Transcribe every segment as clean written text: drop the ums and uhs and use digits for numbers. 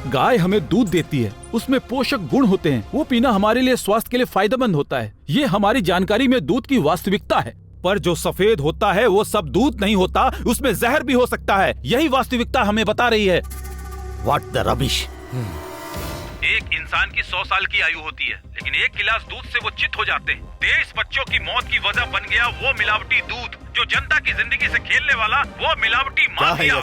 गाय हमें दूध देती है, उसमें पोषक गुण होते हैं, वो पीना हमारे लिए स्वास्थ्य के लिए फायदेमंद होता है। ये हमारी जानकारी में दूध की वास्तविकता है। पर जो सफेद होता है वो सब दूध नहीं होता, उसमें जहर भी हो सकता है। यही वास्तविकता हमें बता रही है। What the rubbish? एक इंसान की 100 साल की आयु होती है, लेकिन एक गिलास दूध से वो चित हो जाते हैं। 23 बच्चों की मौत की वजह बन गया वो मिलावटी दूध। जो जनता की जिंदगी से खेलने वाला वो मिलावटी mafia.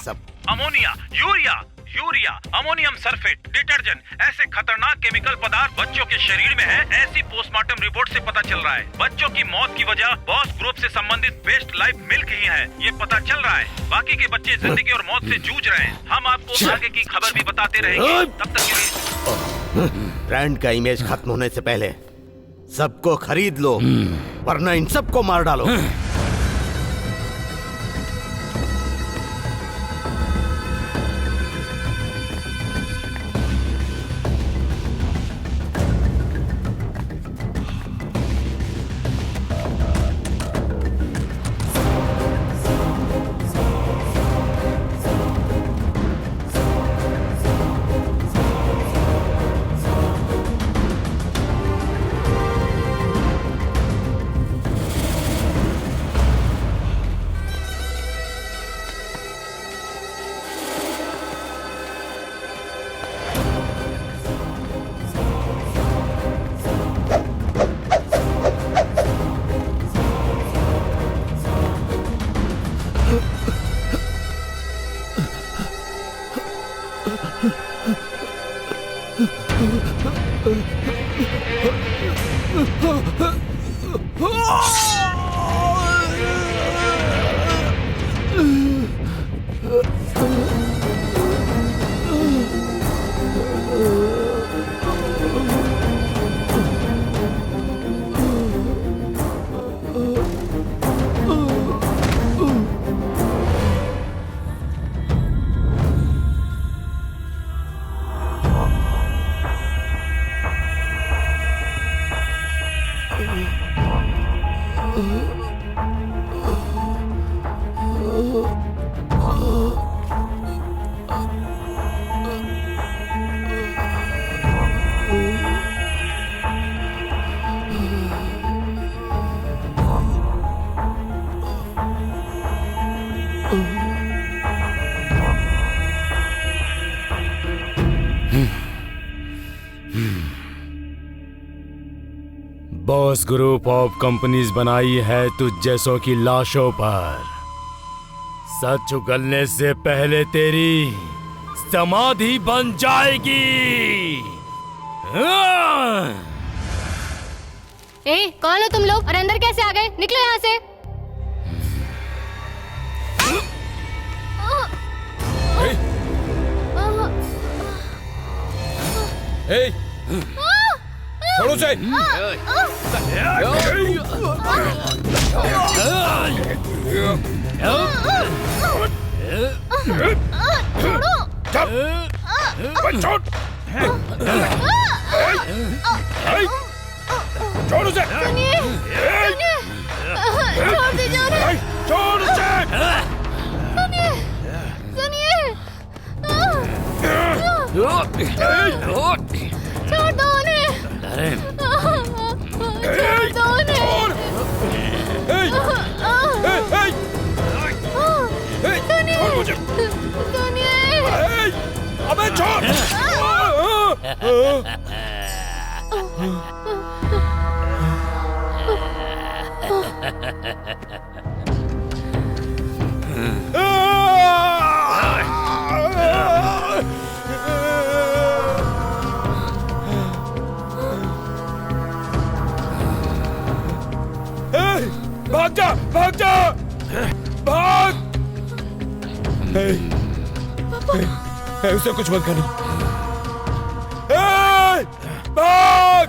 Ammonia, urea, ammonium sulphate, detergent, ऐसे खतरनाक केमिकल पदार्थ बच्चों के शरीर में है। ऐसी पोस्टमार्टम रिपोर्ट से पता चल रहा है। बच्चों की मौत की वजह बॉस ग्रुप से संबंधित बेस्ट लाइफ मिल्क ही है, ये पता चल रहा है। बाकी के बच्चे जिंदगी और मौत से जूझ रहे हैं। हम आपको आगे की खबर भी बताते रहेंगे। तब तक के लिए ब्रांड का इमेज खत्म होने से पहले सबको खरीद लो, वरना इन सबको मार डालो। बॉस ग्रुप ऑफ कंपनीज बनाई है तुझ जैसों की लाशों पर। सच उगलने से पहले तेरी समाधि बन जाएगी। ए, कौन हो तुम लोग और अंदर कैसे आ गए? निकलो यहाँ से। छोड़ो उसे। छोड़ उसे। सुनिए, छोड़ दीजिए। छोड़ उसे। सुनिए, छोड़ दो उन्हें। छोड़ दो उन्हें। सुनिए। अबे छोड़। भाग जा, भाग जा, भाग। उसे कुछ मत करना। भाग।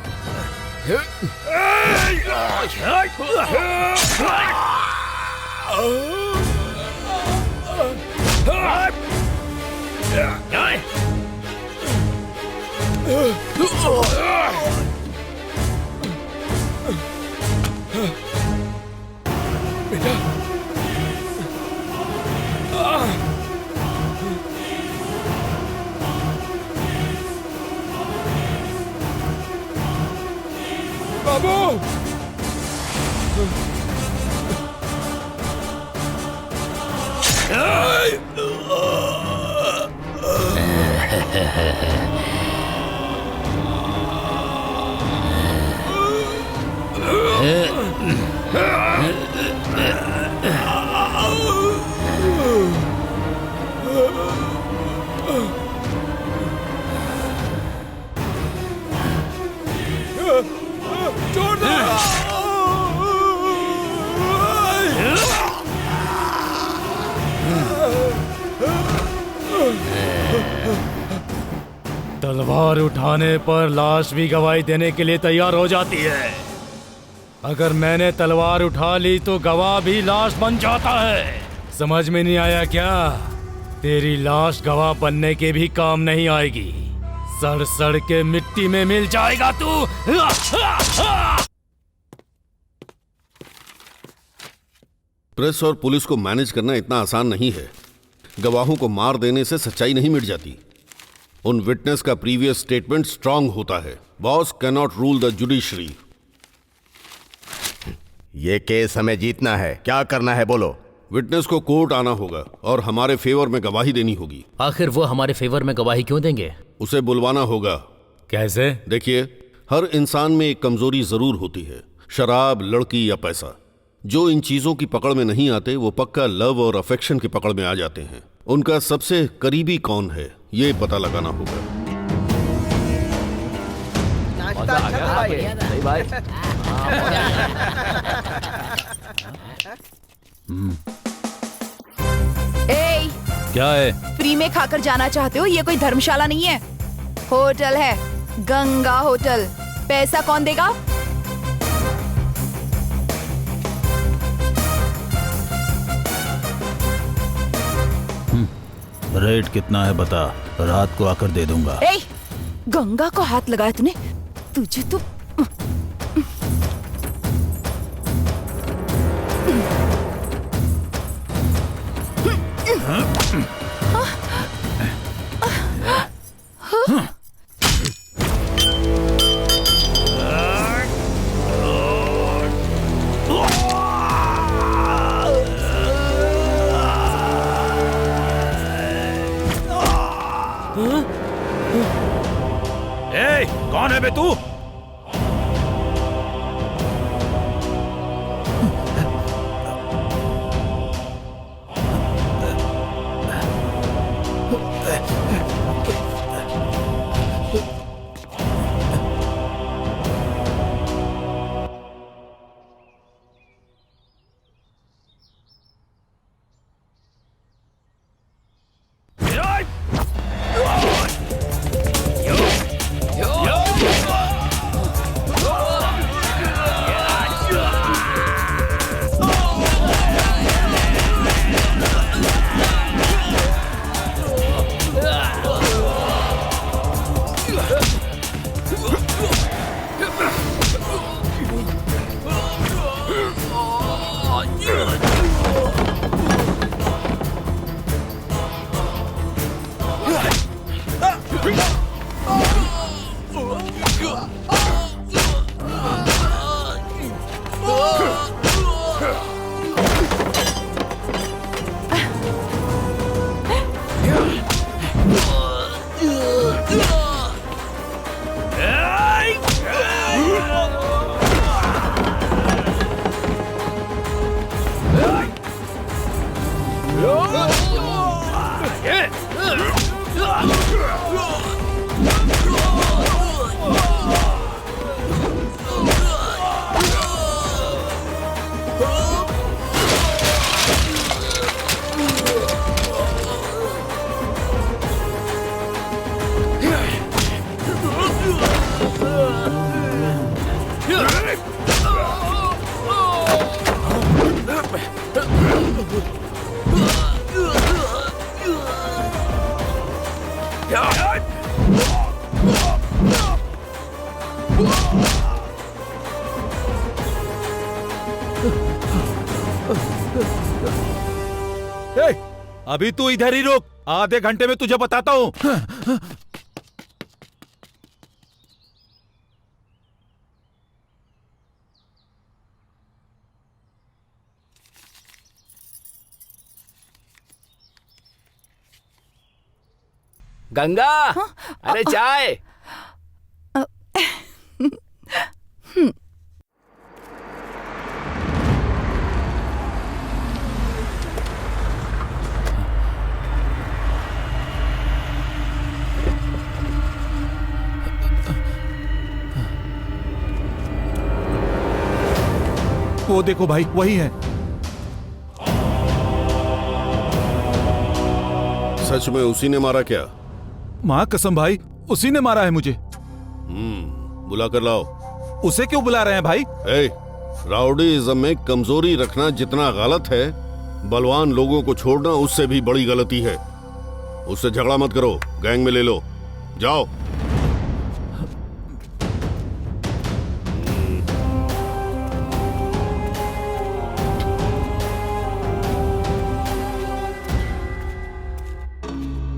बेटा, तलवार उठाने पर लाश भी गवाही देने के लिए तैयार हो जाती है। अगर मैंने तलवार उठा ली तो गवाह भी लाश बन जाता है। समझ में नहीं आया क्या? तेरी लाश गवाह बनने के भी काम नहीं आएगी। सड़ सड़ के मिट्टी में मिल जाएगा तू। प्रेस और पुलिस को मैनेज करना इतना आसान नहीं है। गवाहों को मार देने से सच्चाई नहीं मिट जाती। उन विटनेस का प्रीवियस स्टेटमेंट स्ट्रांग होता है। Boss can not rule the judiciary. ये केस हमें जीतना है। क्या करना है बोलो। विटनेस को कोर्ट आना होगा और हमारे फेवर में गवाही देनी होगी। आखिर वो हमारे फेवर में गवाही क्यों देंगे? उसे बुलवाना होगा। कैसे? देखिए, हर इंसान में एक कमजोरी जरूर होती है, शराब, लड़की या पैसा। जो इन चीजों की पकड़ में नहीं आते वो पक्का लव और अफेक्शन की पकड़ में आ जाते हैं। उनका सबसे करीबी कौन है ये पता लगाना होगा। ए, क्या है? फ्री में खाकर जाना चाहते हो? ये कोई धर्मशाला नहीं है, होटल है, गंगा होटल। पैसा कौन देगा? रेट कितना है बता, रात को आकर दे दूंगा। ए, गंगा को हाथ लगाया तूने? तुझे तो कौन है बे तू? अभी तू इधर ही रुक, आधे घंटे में तुझे बताता हूँ। गंगा, अरे चाय। वो देखो भाई, वही है। सच में उसी ने मारा क्या? माँ कसम भाई, उसी ने मारा है मुझे। बुला कर लाओ। उसे क्यों बुला रहे हैं भाई? राउडीइज्म में कमजोरी रखना जितना गलत है, बलवान लोगों को छोड़ना उससे भी बड़ी गलती है। उससे झगड़ा मत करो, गैंग में ले लो। जाओ।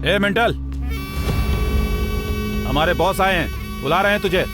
ए मेंटल, हमारे बॉस आए हैं, बुला रहे हैं तुझे।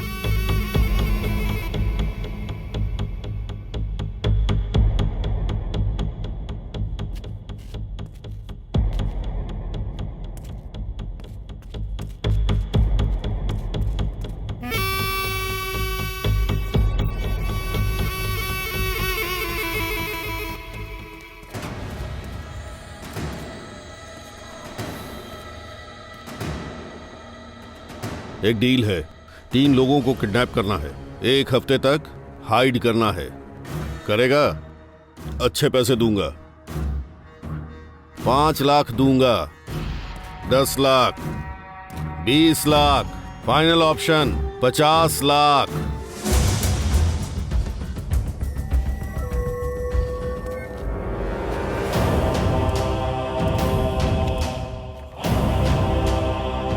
एक डील है, 3 लोगों को किडनैप करना है, 1 हफ्ते तक हाइड करना है। करेगा? अच्छे पैसे दूंगा। 5 लाख दूंगा, 10 लाख, 20 लाख, फाइनल ऑप्शन 50 लाख।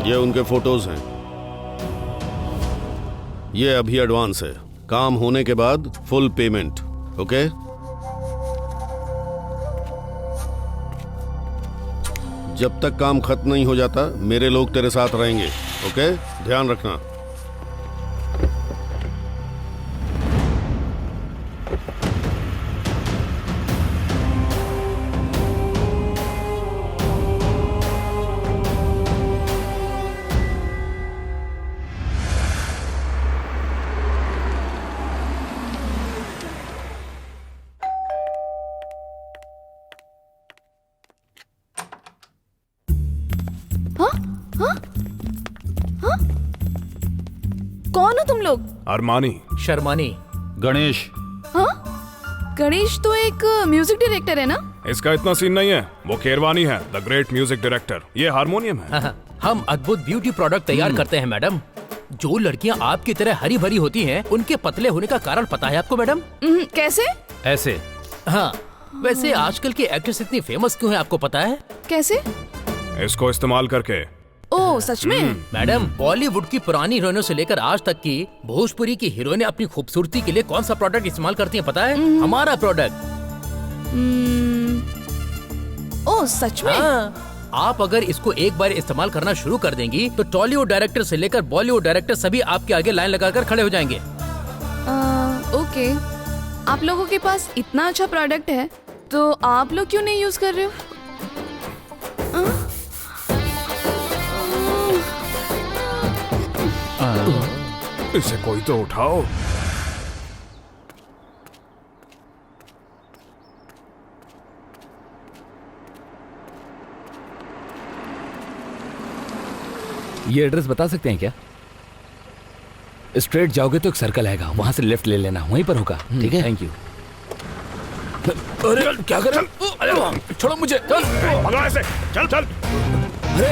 ये उनके फोटोज हैं। ये अभी एडवांस है, काम होने के बाद फुल पेमेंट। ओके? जब तक काम खत्म नहीं हो जाता मेरे लोग तेरे साथ रहेंगे। ओके? ध्यान रखना। कौन हो तुम लोग? अरमानी, शर्मानी, गणेश। हाँ? गणेश तो एक म्यूजिक डायरेक्टर है ना? इसका इतना सीन नहीं है, वो केरवानी है, द ग्रेट म्यूजिक डायरेक्टर। ये हारमोनियम है। हम अद्भुत ब्यूटी प्रोडक्ट तैयार करते हैं मैडम। जो लड़कियां आपकी तरह हरी भरी होती हैं, उनके पतले होने का कारण पता है आपको मैडम? कैसे? ऐसे। हाँ, वैसे आजकल की एक्ट्रेस इतनी फेमस क्यों है आपको पता है? कैसे? इसको इस्तेमाल करके। ओह सच में? मैडम, बॉलीवुड की पुरानी हीरोइनों से लेकर आज तक की भोजपुरी की हीरोइनें अपनी खूबसूरती के लिए कौन सा प्रोडक्ट इस्तेमाल करती हैं पता है? हमारा प्रोडक्ट। ओह सच में? हाँ, आप अगर इसको एक बार इस्तेमाल करना शुरू कर देंगी तो टॉलीवुड डायरेक्टर से लेकर बॉलीवुड डायरेक्टर सभी आपके आगे लाइन लगाकर खड़े हो जाएंगे। ओके, आप लोगों के पास इतना अच्छा प्रोडक्ट है तो आप लोग क्यों नहीं यूज कर रहे हो? इसे कोई तो उठाओ। ये एड्रेस बता सकते हैं क्या? स्ट्रेट जाओगे तो एक सर्कल आएगा, वहां से लेफ्ट ले लेना, वहीं पर होगा। ठीक है, थैंक यू। अरे क्या कर रहे हो? अरे छोड़ो मुझे। चल भगा ऐसे। चल चल। अरे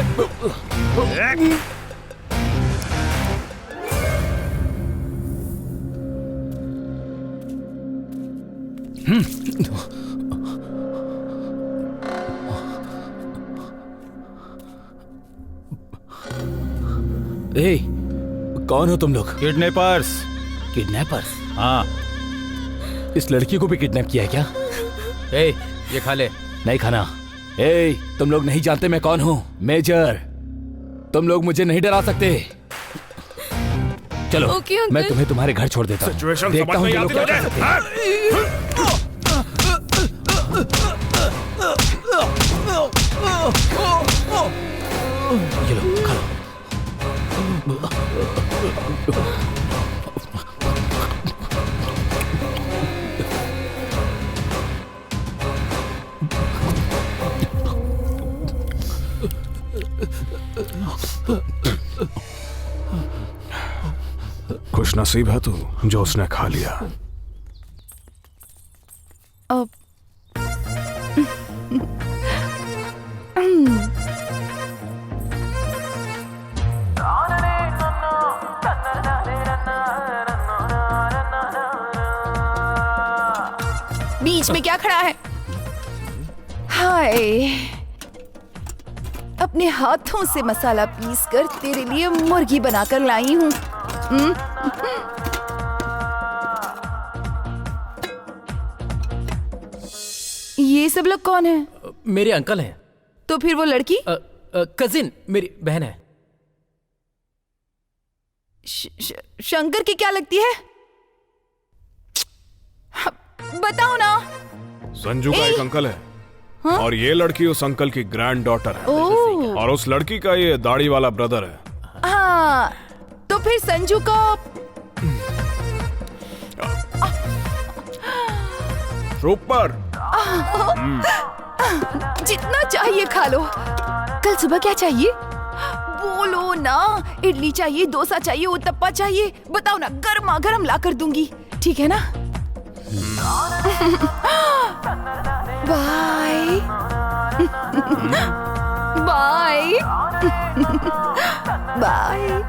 ए, कौन हो तुम लोग? किडनैपर्स। किडनैपर्स? हाँ। इस लड़की को भी किडनैप किया है क्या? ए, ये खा ले। नहीं खाना। ए, तुम लोग नहीं जानते मैं कौन हूँ? मेजर। तुम लोग मुझे नहीं डरा सकते। चलो, मैं तुम्हें तुम्हारे घर छोड़ देता हूँ। सिचुएशन देखता हूँ समझ तुम नहीं लोग क्या आती कर सकते हैं। ये लो खा लो। खुश नसीब है तू जो उसने खा लिया। अब बीच में क्या खड़ा है? हाय, अपने हाथों से मसाला पीस कर तेरे लिए मुर्गी बनाकर लाई हूँ। ये सब लोग कौन है? मेरे अंकल हैं। तो फिर वो लड़की? कजिन, मेरी बहन है। शंकर की क्या लगती है? बताओ ना। संजू का एक अंकल है। हाँ? और ये लड़की उस अंकल की ग्रैंड डॉटर है। और उस लड़की का ये दाढ़ी वाला ब्रदर है। हाँ, तो फिर संजू का सुपर। जितना चाहिए खा लो। कल सुबह क्या चाहिए? बोलो ना। इडली चाहिए, डोसा चाहिए, उत्तप्पा चाहिए? बताओ ना, गर्मा गर्म ला कर दूंगी। ठीक है ना? Bye bye bye.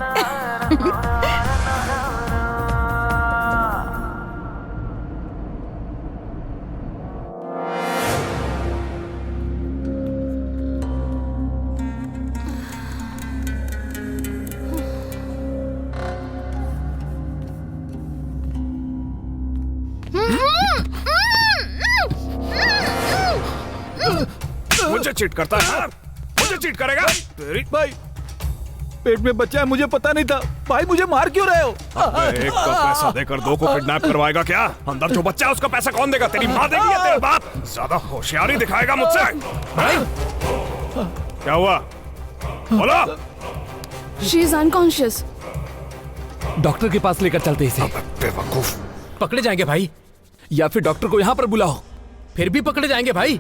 मुझे चीट करता है? मुझे चीट करेगा? तेरी भाई पेट में बच्चा है, मुझे पता नहीं था। भाई मुझे मार क्यों रहे हो? एक का पैसा देकर दो को किडनैप करवाएगा क्या? अंदर जो बच्चा है उसका पैसा कौन देगा? तेरी माँ देगी या तेरा बाप? ज्यादा होशियारी दिखाएगा मुझसे। क्या हुआ? बोलो। She is unconscious. डॉक्टर के पास लेकर चलते इसे। बेवकूफ। पकड़े जाएंगे भाई। या फिर डॉक्टर को यहाँ पर बुलाओ। फिर भी पकड़े जाएंगे भाई।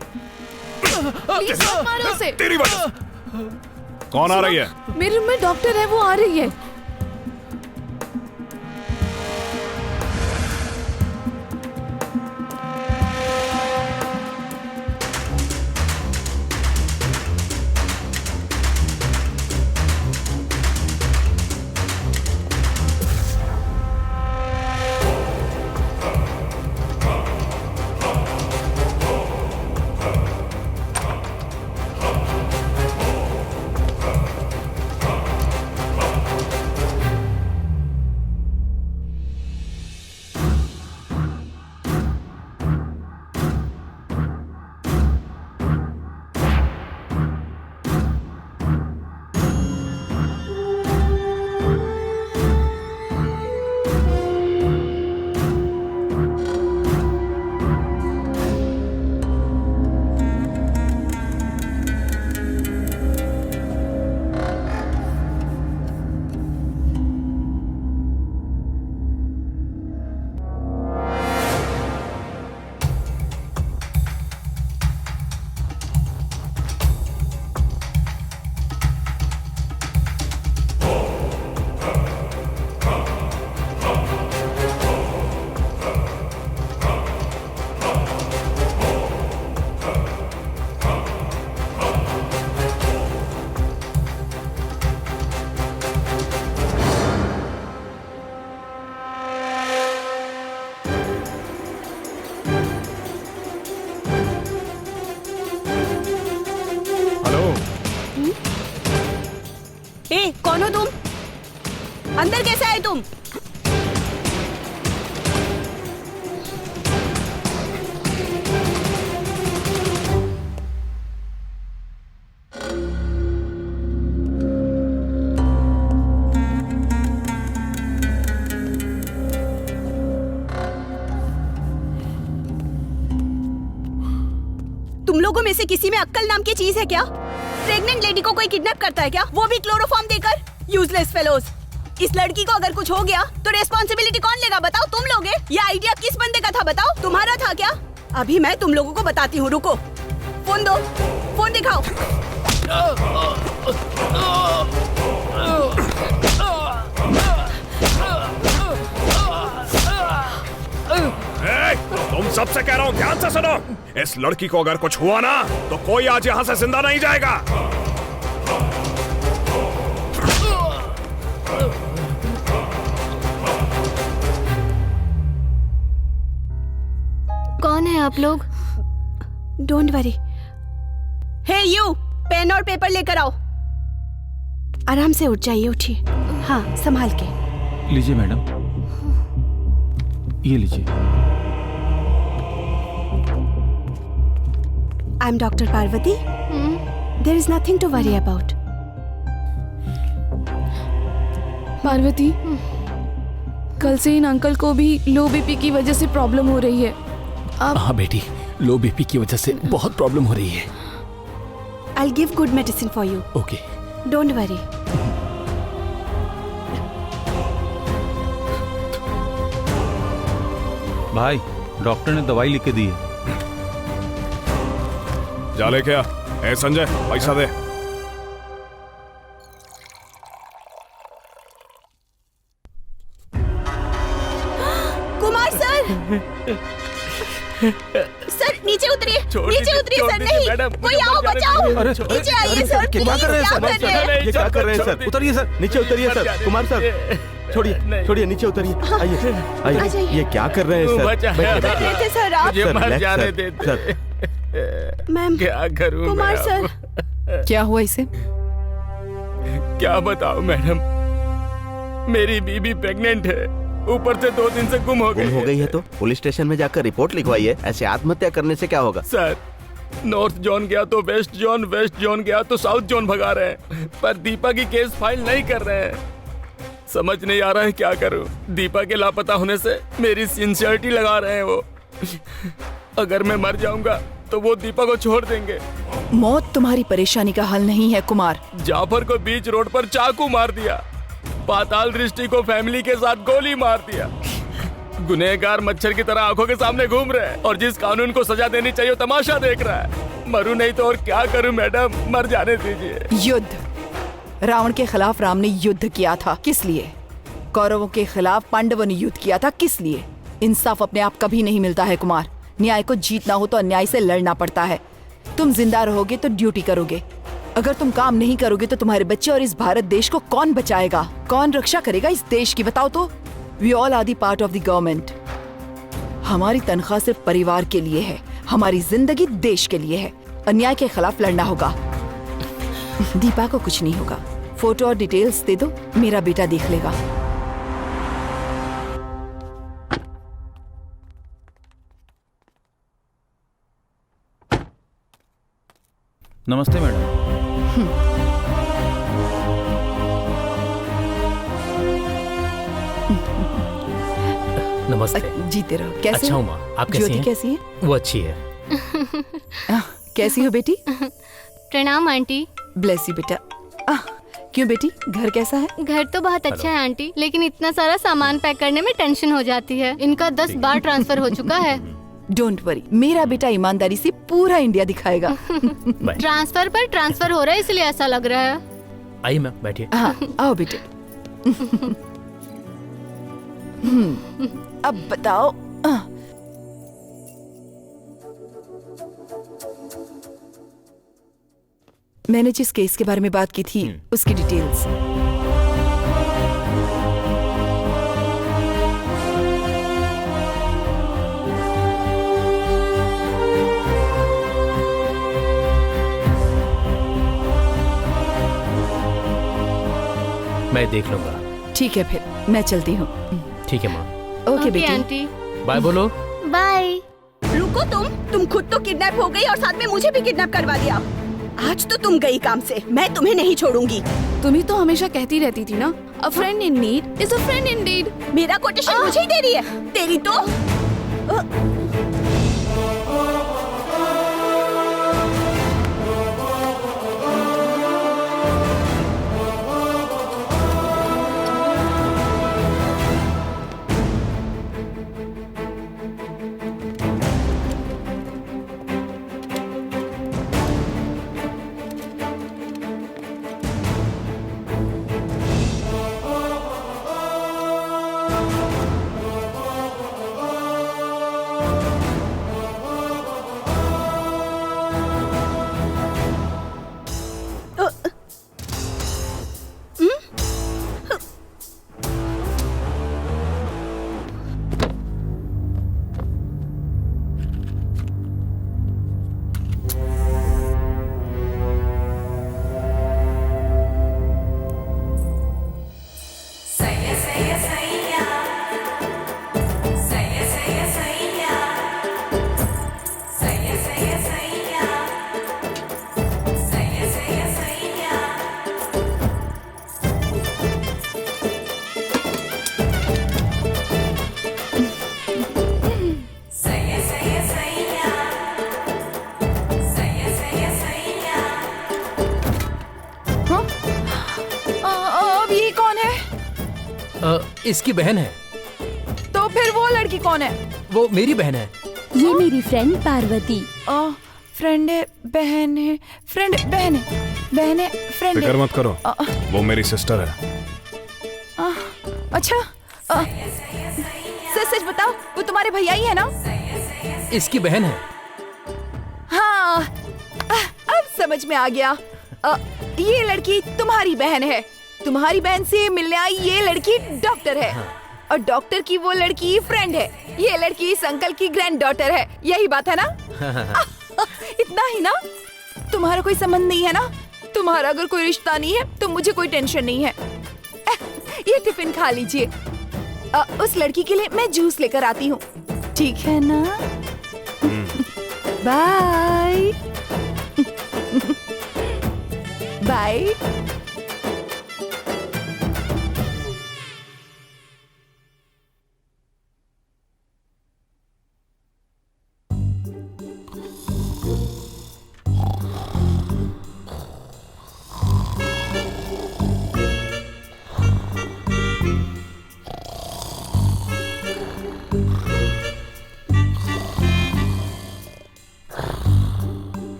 Please मत मारो उसे। तेरी वजह। कौन आ रही है? मेरे रूम में डॉक्टर है, वो आ रही है। कौन हो तुम? अंदर कैसे आए तुम? तुम लोगों में से किसी में अक्ल नाम की चीज है क्या? प्रेग्नेंट लेडी को कोई किडनैप करता है क्या, वो भी क्लोरोफॉर्म देकर? Useless fellows. इस लड़की को अगर कुछ हो गया तो रिस्पॉन्सिबिलिटी कौन लेगा बताओ? तुम लोगे? ये आइडिया किस बंदे का था बताओ? तुम्हारा था क्या? अभी मैं तुम लोगों को बताती हूँ, रुको। फोन दो, फोन दिखाओ। तुम सबसे कह रहा हूँ, ध्यान से सुनो। इस लड़की को अगर कुछ हुआ ना तो कोई आज यहाँ से जिंदा नहीं जाएगा। कौन है आप लोग? Don't worry. Hey you, pen और पेपर लेकर आओ। आराम से उठ जाइए, उठिए। हाँ, संभाल के। लीजिए मैडम, ये लीजिए। I am doctor Parvati. There is nothing to worry about. Parvati, कल से इन अंकल को भी लो बीपी की वजह से प्रॉब्लम हो रही है। अब हाँ बेटी, लो बीपी की वजह से बहुत प्रॉब्लम हो रही है। I give good medicine for you. Okay, don't worry. भाई डॉक्टर ने दवाई लिख के दी है। जा ले क्या? ए संजय, पैसा दे। कुमार सर, सर नीचे उतरिए, नीचे उतरिए सर। नहीं, कोई आओ, बचाओ। नीचे आइए सर, क्या कर रहे हैं सर? क्या कर रहे हैं? ये क्या कर रहे हैं सर? उतरिए सर, नीचे उतरिए सर। कुमार सर, छोड़िए छोड़िए, नीचे उतरिए। आइए आइए। ये क्या कर रहे हैं सर? कर रहे थे सर आप? सर, मर relax, जाने सर, देते। सर। मैम, क्या करूं कुमार मैं सर। अब? क्या हुआ इसे? क्या बताओ मैडम, मेरी बीबी प्रेग्नेंट है, ऊपर से 2 दिन से गुम हो गुम हो गई है तो पुलिस स्टेशन में जाकर रिपोर्ट लिखवाइए। ऐसे आत्महत्या करने से क्या होगा? सर, नॉर्थ जोन गया तो वेस्ट जोन, वेस्ट जोन गया तो साउथ जोन भगा रहे हैं, पर दीपा की केस फाइल नहीं कर रहे हैं। समझ नहीं आ रहा है क्या करूं। दीपा के लापता होने से मेरी सिंसियरिटी लगा रहे हैं वो। अगर मैं मर जाऊंगा तो वो दीपा को छोड़ देंगे। मौत तुम्हारी परेशानी का हल नहीं है कुमार। जाफर को बीच रोड पर चाकू मार दिया, पाताल दृष्टि को फैमिली के साथ गोली मार दिया। गुनहगार मच्छर की तरह आंखों के सामने घूम रहे हैं और जिस कानून को सजा देनी चाहिए तमाशा देख रहा है। मरूं नहीं तो और क्या करूं मैडम, मर जाने दीजिए। युद्ध, रावण के खिलाफ राम ने युद्ध किया था, किस लिए? कौरवों के खिलाफ पांडवों ने युद्ध किया था, किस लिए? इंसाफ अपने आप कभी नहीं मिलता है कुमार। न्याय को जीतना हो तो अन्याय से लड़ना पड़ता है। तुम जिंदा रहोगे तो ड्यूटी करोगे, अगर तुम काम नहीं करोगे तो तुम्हारे बच्चे और इस भारत देश को कौन बचाएगा, कौन रक्षा करेगा इस देश की, बताओ तो? We all are the part of the government. हमारी तनख्वाह सिर्फ परिवार के लिए है, हमारी जिंदगी देश के लिए है। अन्याय के खिलाफ लड़ना होगा। दीपा को कुछ नहीं होगा। फोटो और डिटेल्स दे दो, मेरा बेटा देख लेगा। नमस्ते मैडम। नमस्ते। जीते रहो। कैसे अच्छा हो? हूँ माँ, आप कैसी ज्योति हैं? कैसी है? वो अच्छी है। कैसी हो बेटी? प्रणाम आंटी। ब्लेस यू बेटा। क्यों बेटी, घर कैसा है? घर तो बहुत अच्छा है आंटी, लेकिन इतना सारा सामान पैक करने में टेंशन हो जाती है। इनका 10 बार ट्रांसफर हो चुका है। डोंट वरी, मेरा बेटा ईमानदारी से पूरा इंडिया दिखाएगा। ट्रांसफर पर ट्रांसफर हो रहा है, इसलिए ऐसा लग रहा है। आइए मैम, बैठिए। हाँ, आओ बेटे। अब बताओ। मैंने जिस केस के बारे में बात की थी उसकी डिटेल्स। मैं देख लूंगा। ठीक है, फिर मैं चलती हूँ। ठीक है माँ। ओके बेटी। आंटी बाय बोलो। बाय। रुको, तुम खुद तो किडनैप हो गई और साथ में मुझे भी किडनैप करवा दिया। आज तो तुम गई काम से, मैं तुम्हें नहीं छोड़ूंगी। तुम ही तो हमेशा कहती रहती थी ना, अ friend in need is a friend Indeed. मेरा कोटेशन मुझे ही दे रही है। तेरी तो इसकी बहन है। तो फिर वो लड़की कौन है? वो मेरी बहन है। ये मेरी फ्रेंड पार्वती। फ्रेंड है, बहन है, फ्रेंड बहन है, बहन है, फ्रेंड। फिक्र मत करो, वो मेरी सिस्टर है। अच्छा, सच सच बताओ, वो तुम्हारे भैया ही है ना? इसकी बहन है। हाँ, अब समझ में आ गया। ये लड़की तुम्हारी बहन है। तुम्हारी बहन से मिलने आई ये लड़की डॉक्टर है। और डॉक्टर की वो लड़की फ्रेंड है। ये लड़की इस अंकल की ग्रैंड डॉटर है। यही बात है ना? इतना ही ना? तुम्हारा कोई संबंध नहीं है ना? तुम्हारा अगर कोई रिश्ता नहीं है तो मुझे कोई टेंशन नहीं है। ये टिफिन खा लीजिए। उस लड़की के लिए मैं जूस लेकर आती हूँ, ठीक है ना? Bye bye.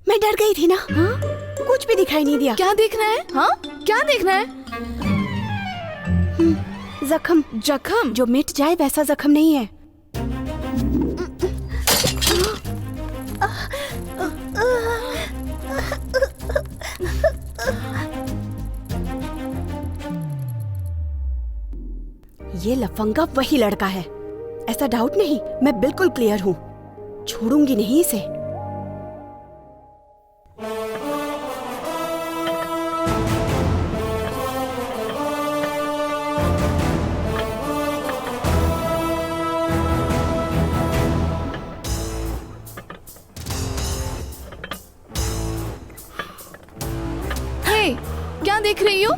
मैं डर गई थी ना। हाँ? कुछ भी दिखाई नहीं दिया। क्या देखना है? हाँ, क्या देखना है? जख्म। जख्म जो मिट जाए वैसा जख्म नहीं है। ये लफंगा वही लड़का है, ऐसा डाउट नहीं। मैं बिल्कुल क्लियर हूँ, छोड़ूंगी नहीं इसे। क्या देख रही हो?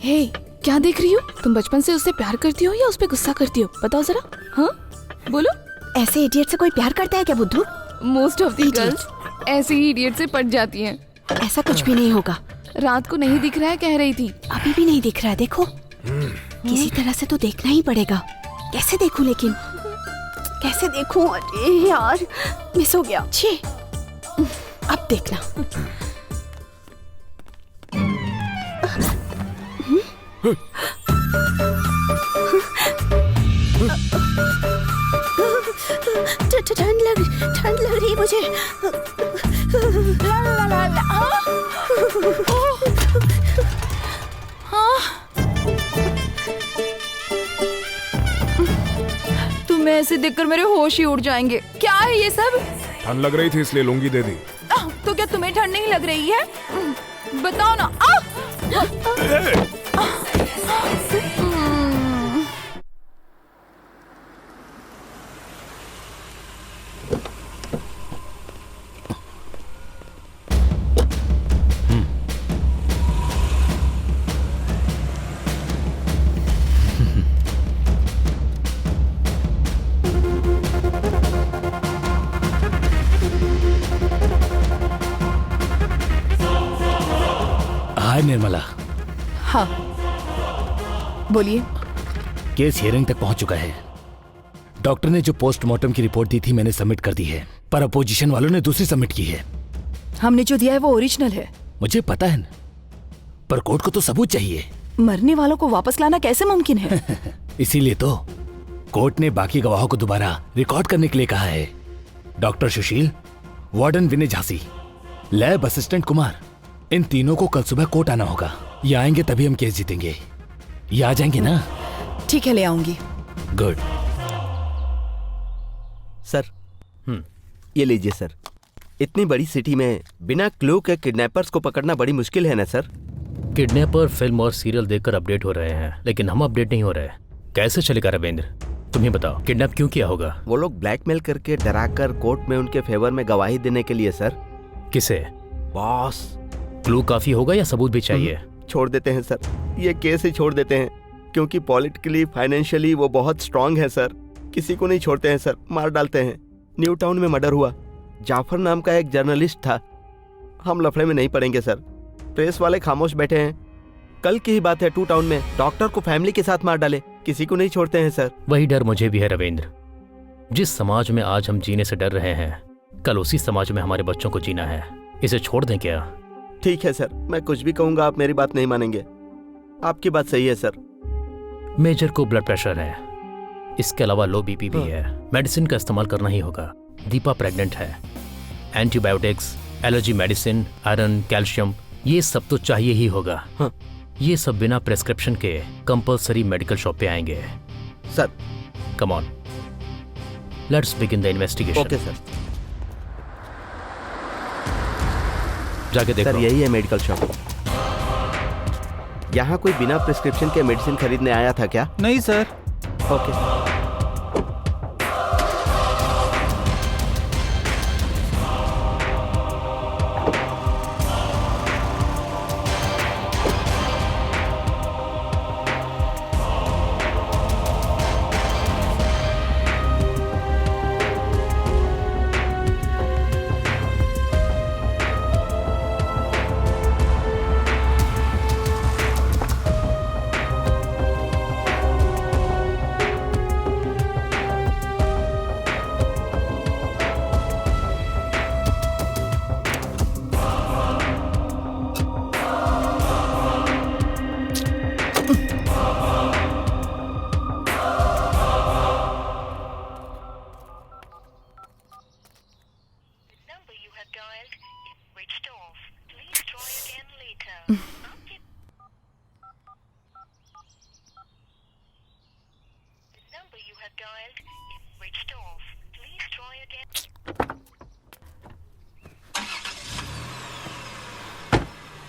हे, क्या देख रही हो? तुम बचपन से उससे प्यार करती हो या उस पे गुस्सा करती हो? बताओ जरा। हाँ, बोलो। ऐसे इडियट से कोई प्यार करता है क्या बुद्धू? मोस्ट ऑफ द गर्ल्स ऐसे ही इडियट से पट जाती हैं। ऐसा कुछ भी नहीं होगा। रात को नहीं दिख रहा है कह रही थी। अभी भी नहीं दिख रहा है, देखो। किसी तरह से तो देखना ही पड़ेगा। कैसे देखूं लेकिन? कैसे देखूं? अरे यार, मिस हो गया। छी, अब देखना। ठंड लग रही है मुझे। ला ला ला। हाँ। तुम्हें ऐसे देखकर मेरे होश ही उड़ जाएंगे। क्या है ये सब? ठंड लग रही थी इसलिए लुंगी दे दी। तो क्या तुम्हें ठंड नहीं लग रही है? बताओ ना। हाय निर्मला। हाँ, बोलिए। केस हियरिंग तक पहुंच चुका है। डॉक्टर ने जो पोस्टमार्टम की रिपोर्ट दी थी मैंने सबमिट कर दी है, पर अपोजिशन वालों ने दूसरी सबमिट की है। हमने जो दिया है वो ओरिजिनल है। मुझे पता है न, पर कोर्ट को तो सबूत चाहिए। मरने वालों को वापस लाना कैसे मुमकिन है? इसीलिए तो कोर्ट ने बाकी गवाहों को दोबारा रिकॉर्ड करने के लिए कहा है। डॉक्टर सुशील, वार्डन विनय झांसी, लैब असिस्टेंट कुमार, इन तीनों को कल सुबह कोर्ट आना होगा। ये आएंगे तभी हम केस जीतेंगे। ये आ जाएंगे ना? ठीक है, ले आऊंगी। गुड। सर, ये लीजिए सर। इतनी बड़ी सिटी में बिना क्लू के किडनैपर्स को पकड़ना बड़ी मुश्किल है ना सर? किडनैपर फिल्म और सीरियल देखकर अपडेट हो रहे हैं, लेकिन हम अपडेट नहीं हो रहे। कैसे चलेगा रविंद्र? तुम ही बताओ, किडनैप क्यों किया होगा? वो लोग ब्लैकमेल करके डराकर कोर्ट में उनके फेवर में गवाही देने के लिए सर। किसे? बॉस। क्लू काफी होगा या सबूत भी चाहिए? छोड़ देते हैं सर, ये केस ही छोड़ देते हैं, क्योंकि पॉलिटिकली फाइनेंशियली वो बहुत स्ट्रांग है सर। किसी को नहीं छोड़ते हैं सर, मार डालते हैं। न्यू टाउन में मर्डर हुआ, जाफर नाम का एक जर्नलिस्ट था। हम लफड़े में नहीं पड़ेंगे सर, प्रेस वाले खामोश बैठे हैं। कल की ही बात है, 2 टाउन में डॉक्टर को फैमिली के साथ मार डाले। किसी को नहीं छोड़ते हैं सर। वही डर मुझे भी है रविंद्र। जिस समाज में आज हम जीने से डर रहे हैं, कल उसी समाज में हमारे बच्चों को जीना है। इसे छोड़ दें क्या? ठीक है सर, मैं कुछ भी कहूंगा आप मेरी बात नहीं मानेंगे। आपकी बात सही है सर। मेजर को ब्लड प्रेशर है, इसके अलावा लो बीपी भी है। मेडिसिन का इस्तेमाल करना ही होगा। दीपा प्रेग्नेंट है। Antibiotics, allergy medicine, iron, calcium, ये सब तो चाहिए ही होगा। ये सब बिना प्रेस्क्रिप्शन के कंपलसरी मेडिकल शॉप पे आएंगे sir. Come on, let's begin the investigation. Okay sir. जाके देखो। सर, यही है मेडिकल शॉप। यहाँ कोई बिना प्रिस्क्रिप्शन के मेडिसिन खरीदने आया था क्या? नहीं सर। ओके।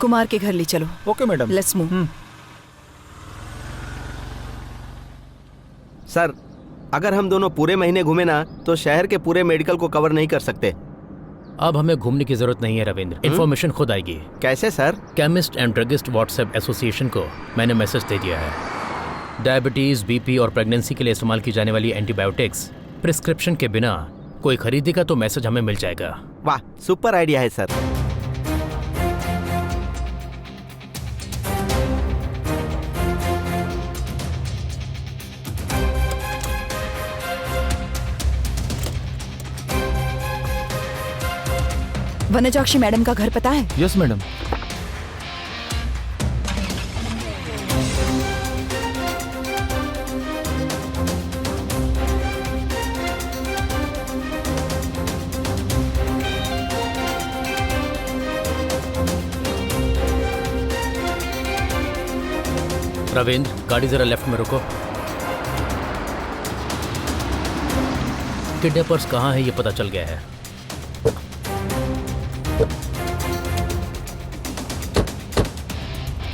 कुमार के घर ले चलो। Okay madam. Let's move. Sir, अगर हम दोनों पूरे महीने घूमे ना तो शहर के पूरे मेडिकल को कवर नहीं कर सकते। अब हमें घूमने की जरूरत नहीं है रविंद्र, इन्फॉर्मेशन खुद आएगी। कैसे sir? Chemist and druggist WhatsApp association को मैंने मैसेज दे दिया है। डायबिटीज, बीपी और प्रेगनेंसी के लिए इस्तेमाल की जाने वाली एंटीबायोटिक्स प्रिस्क्रिप्शन के बिना कोई खरीदेगा तो मैसेज हमें मिल जाएगा। वाह, सुपर आइडिया है सर। वनजाक्षी मैडम का घर पता है? Yes madam. रविंद्र, गाड़ी जरा लेफ्ट में रुको। किडनैपर्स कहाँ है ये पता चल गया है।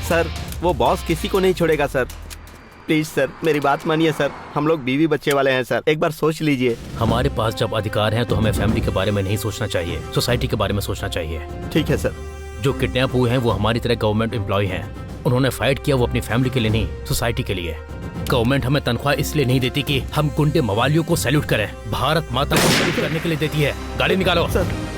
सर, वो बॉस किसी को नहीं छोड़ेगा सर। प्लीज सर, मेरी बात मानिए सर। हम लोग बीवी बच्चे वाले हैं सर, एक बार सोच लीजिए। हमारे पास जब अधिकार हैं तो हमें फैमिली के बारे में नहीं सोचना चाहिए, सोसाइटी के बारे में सोचना चाहिए। ठीक है सर। जो किडनैप हुए हैं वो हमारी तरह गवर्नमेंट एम्प्लॉय हैं। उन्होंने फाइट किया वो अपनी फैमिली के लिए नहीं, सोसाइटी के लिए। गवर्नमेंट हमें तनख्वाह इसलिए नहीं देती कि हम गुंडे मवालियों को सैल्यूट करें, भारत माता को सैल्यूट करने के लिए देती है। गाड़ी निकालो सर।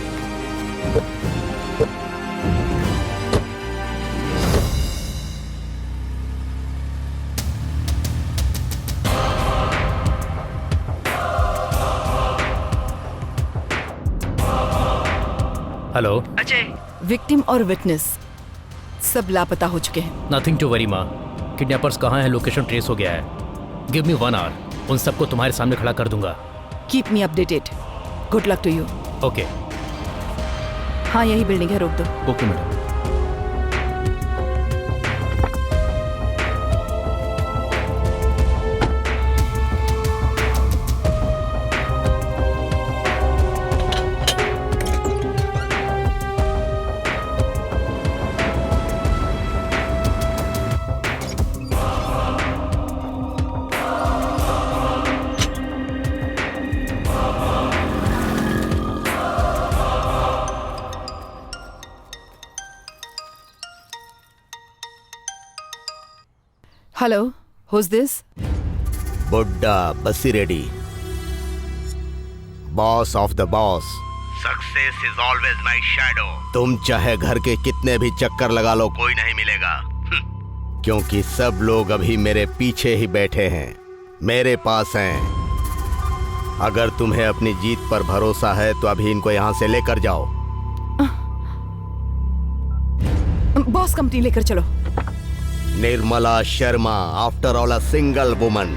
हेलो अजय। विक्टिम और विटनेस सब लापता हो चुके हैं। नथिंग टू वरी माँ। किडनैपर्स कहाँ हैं, लोकेशन ट्रेस हो गया है। गिव मी 1 आवर, उन सबको तुम्हारे सामने खड़ा कर दूंगा। Keep me updated. Good luck to you. Okay. हाँ यही बिल्डिंग है, रोक दो। Okay madam. Hello, who's this? बुड्ढा Basireddy, boss of the boss. Success is always my shadow. तुम चाहे घर के कितने भी चक्कर लगा लो, कोई नहीं मिलेगा, क्योंकि सब लोग अभी मेरे पीछे ही बैठे हैं, मेरे पास हैं। अगर तुम्हें अपनी जीत पर भरोसा है तो अभी इनको यहां से लेकर जाओ। बॉस कंपनी लेकर चलो। Nirmala Sharma, after all a single woman.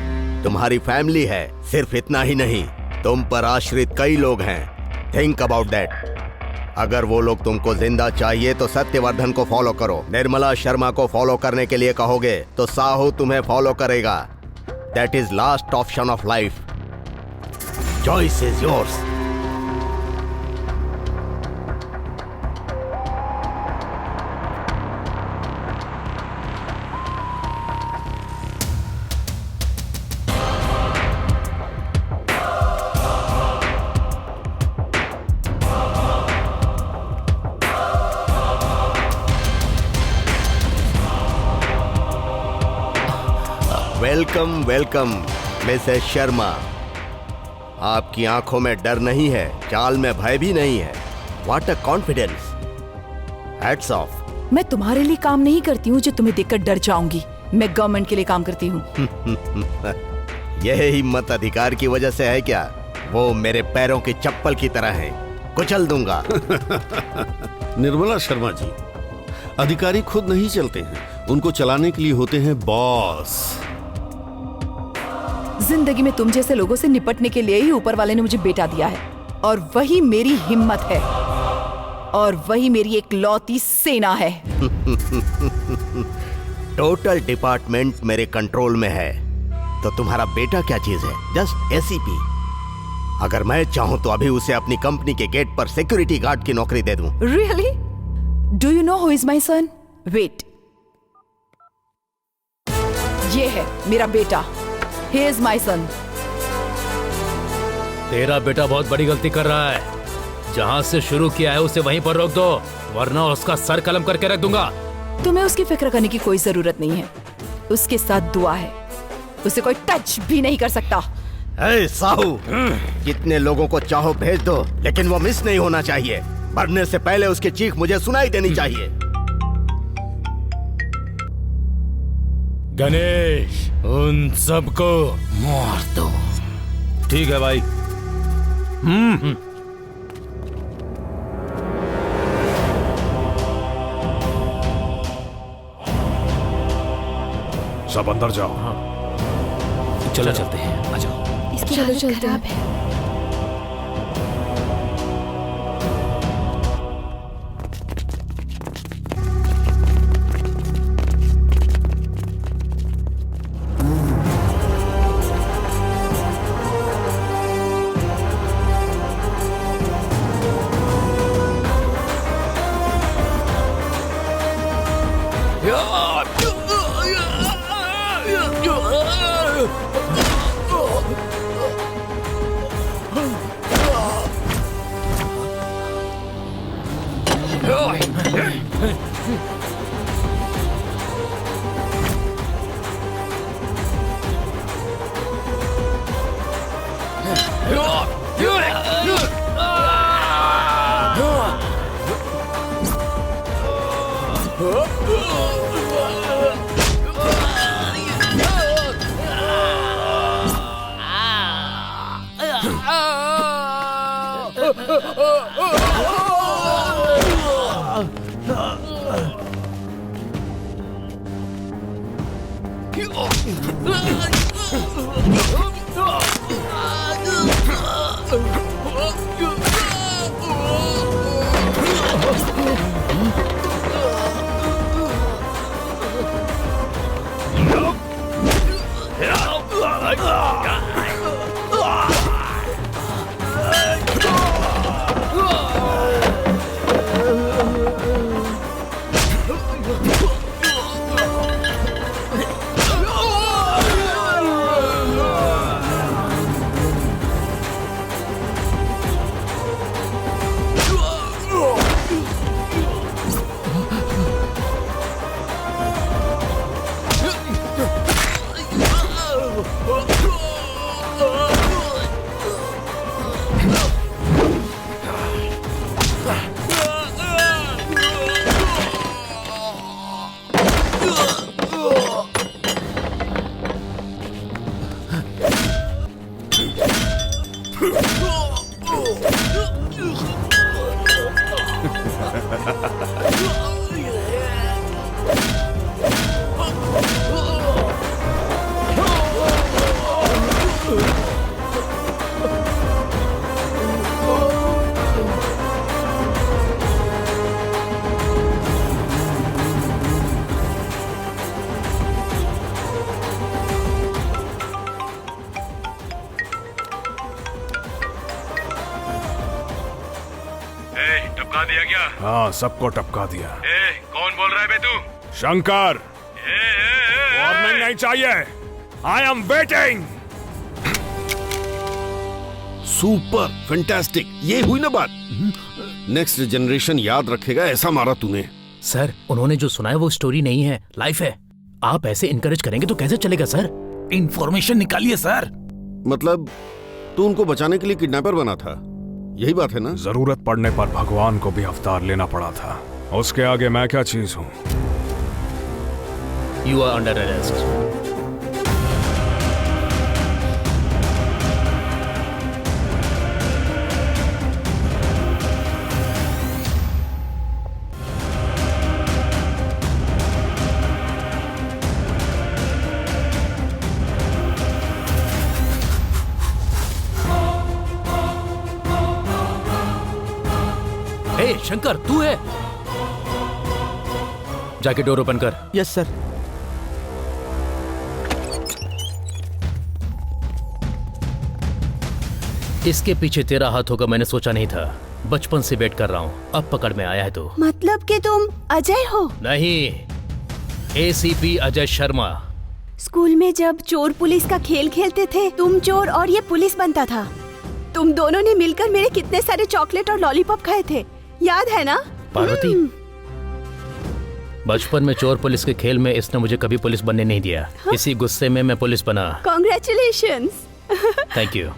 तुम्हारी फैमिली है, सिर्फ इतना ही नहीं, तुम पर आश्रित कई लोग हैं। Think about that. अगर वो लोग तुमको जिंदा चाहिए तो सत्यवर्धन को फॉलो करो। निर्मला शर्मा को फॉलो करने के लिए कहोगे तो साहू तुम्हें फॉलो करेगा। That is last option of life. Choice is yours. Welcome welcome Mrs Sharma. आपकी आंखों में डर नहीं है, चाल में भय भी नहीं है। What a confidence. Hats off. मैं तुम्हारे लिए काम नहीं करती हूँ जो तुम्हें देखकर डर जाऊंगी। मैं गवर्नमेंट के लिए काम करती हूँ। यह हिम्मत अधिकार की वजह से है क्या? वो मेरे पैरों की चप्पल की तरह है, कुचल दूंगा। निर्मला शर्मा जी, अधिकारी खुद नहीं चलते हैं, उनको चलाने के लिए होते हैं बॉस। जिंदगी में तुम जैसे लोगों से निपटने के लिए ही ऊपर वाले ने मुझे बेटा दिया है, और वही मेरी हिम्मत है, और वही मेरी एक लौती सेना है। टोटल डिपार्टमेंट मेरे कंट्रोल में है, तो तुम्हारा बेटा क्या चीज है? Just ACP. अगर मैं चाहूं तो अभी उसे अपनी कंपनी के गेट पर सिक्योरिटी गार्ड की नौकरी दे दूं। Really? Do you know who is my son? Wait. ये है मेरा बेटा। He is my son. तेरा बेटा बहुत बड़ी गलती कर रहा है। जहाँ से शुरू किया है उसे वहीं पर रोक दो, वरना उसका सर कलम करके रख दूंगा। तुम्हें उसकी फिक्र करने की कोई जरूरत नहीं है। उसके साथ दुआ है, उसे कोई टच भी नहीं कर सकता। ए साहू, कितने लोगों को चाहो भेज दो, लेकिन वो मिस नहीं होना चाहिए। मरने से पहले उसकी चीख मुझे सुनाई देनी चाहिए। गणेश, उन सबको मार दो। ठीक है भाई। सब अंदर जाओ। चलो चलते हैं, आ जाओ। इसकी हालत खराब है। टपका दिया क्या? हाँ, सबको टपका दिया। कौन बोल रहा है बे तू? शंकर, वार्निंग नहीं चाहिए। I am waiting. Super, fantastic, ये हुई ना बात। नेक्स्ट जनरेशन याद रखेगा, ऐसा मारा तूने। सर, उन्होंने जो सुना है वो स्टोरी नहीं है, लाइफ है। आप ऐसे इनकरेज करेंगे तो कैसे चलेगा सर? इंफॉर्मेशन निकालिए सर। मतलब तू उनको बचाने के लिए किडनैपर बना था, यही बात है ना? जरूरत पड़ने पर भगवान को भी अवतार लेना पड़ा था। उसके आगे मैं क्या चीज हूँ? You are under arrest. Shankar, तू है? जाके डोर ओपन कर। Yes sir. इसके पीछे तेरा हाथ होगा मैंने सोचा नहीं था। बचपन से वेट कर रहा हूँ, अब पकड़ में आया है तो। मतलब कि तुम अजय हो? नहीं, एसीपी अजय शर्मा। स्कूल में जब चोर पुलिस का खेल खेलते थे, तुम चोर और ये पुलिस बनता था। तुम दोनों ने मिलकर मेरे कितने सारे चॉकलेट और लॉलीपॉप खाए थे, याद है ना? पार्वती, बचपन में चोर पुलिस के खेल में इसने मुझे कभी पुलिस बनने नहीं दिया। हाँ? इसी गुस्से में मैं पुलिस बना। Congratulations! Thank you.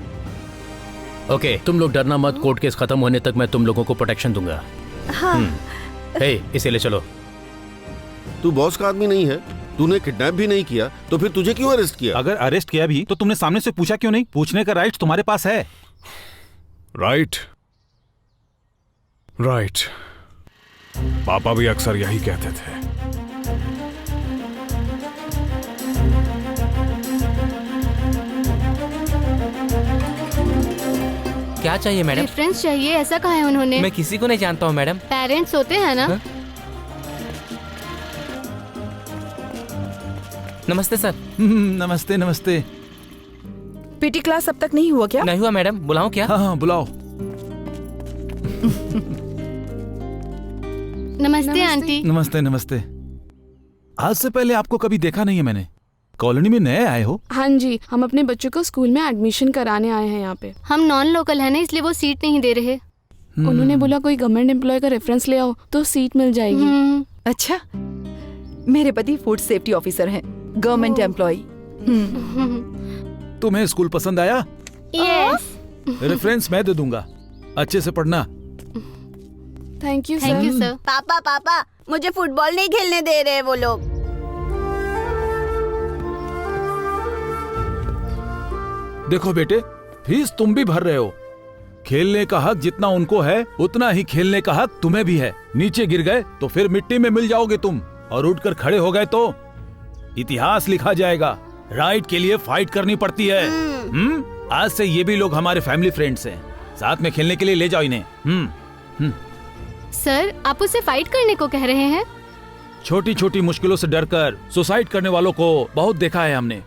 ओके, तुम लोग डरना मत, कोर्ट केस खत्म होने तक मैं तुम लोगों को प्रोटेक्शन दूंगा। हाँ। हे, इसे ले चलो। तू बॉस का आदमी नहीं है, तूने किडनैप भी नहीं किया, तो फिर तुझे क्यों अरेस्ट किया? अगर अरेस्ट किया भी तो तुमने सामने से पूछा क्यों नहीं? पूछने का राइट तुम्हारे पास है। Right, right. पापा भी अक्सर यही कहते थे। क्या चाहिए मैडम? रेफरेंस चाहिए, ऐसा कहा है उन्होंने। मैं किसी को नहीं जानता हूँ मैडम। पेरेंट्स होते हैं ना? हा? नमस्ते सर। नमस्ते नमस्ते। पीटी क्लास अब तक नहीं हुआ क्या? नहीं हुआ मैडम, बुलाऊं क्या? हाँ बुलाओ। नमस्ते आंटी। नमस्ते नमस्ते। आज से पहले आपको कभी देखा नहीं है मैंने। कॉलोनी में नए आए हो? हाँ जी, हम अपने बच्चों को स्कूल में एडमिशन कराने आए हैं यहाँ पे। हम नॉन लोकल है ना, इसलिए वो सीट नहीं दे रहे। उन्होंने बोला कोई गवर्नमेंट एम्प्लॉय का रेफरेंस ले आओ तो सीट मिल जाएगी। अच्छा, मेरे पति फूड सेफ्टी ऑफिसर हैं, गवर्नमेंट एम्प्लॉय। तुम्हें स्कूल पसंद आया? यस। रेफरेंस मैं दे दूंगा, अच्छे से पढ़ना। Thank you sir. पापा पापा, मुझे फुटबॉल नहीं खेलने दे रहे वो लोग। देखो बेटे, फीस तुम भी भर रहे हो। खेलने का हक जितना उनको है उतना ही खेलने का हक तुम्हें भी है। नीचे गिर गए तो फिर मिट्टी में मिल जाओगे तुम, और उठकर खड़े हो गए तो इतिहास लिखा जाएगा। राइट के लिए फाइट करनी पड़ती है। आज से ये भी लोग हमारे फैमिली फ्रेंड्स हैं, साथ में खेलने के लिए ले जाओ इन्हें। सर, आप उससे फाइट करने को कह रहे हैं? छोटी छोटी मुश्किलों से डरकर सुसाइड करने वालों को बहुत देखा है हमने।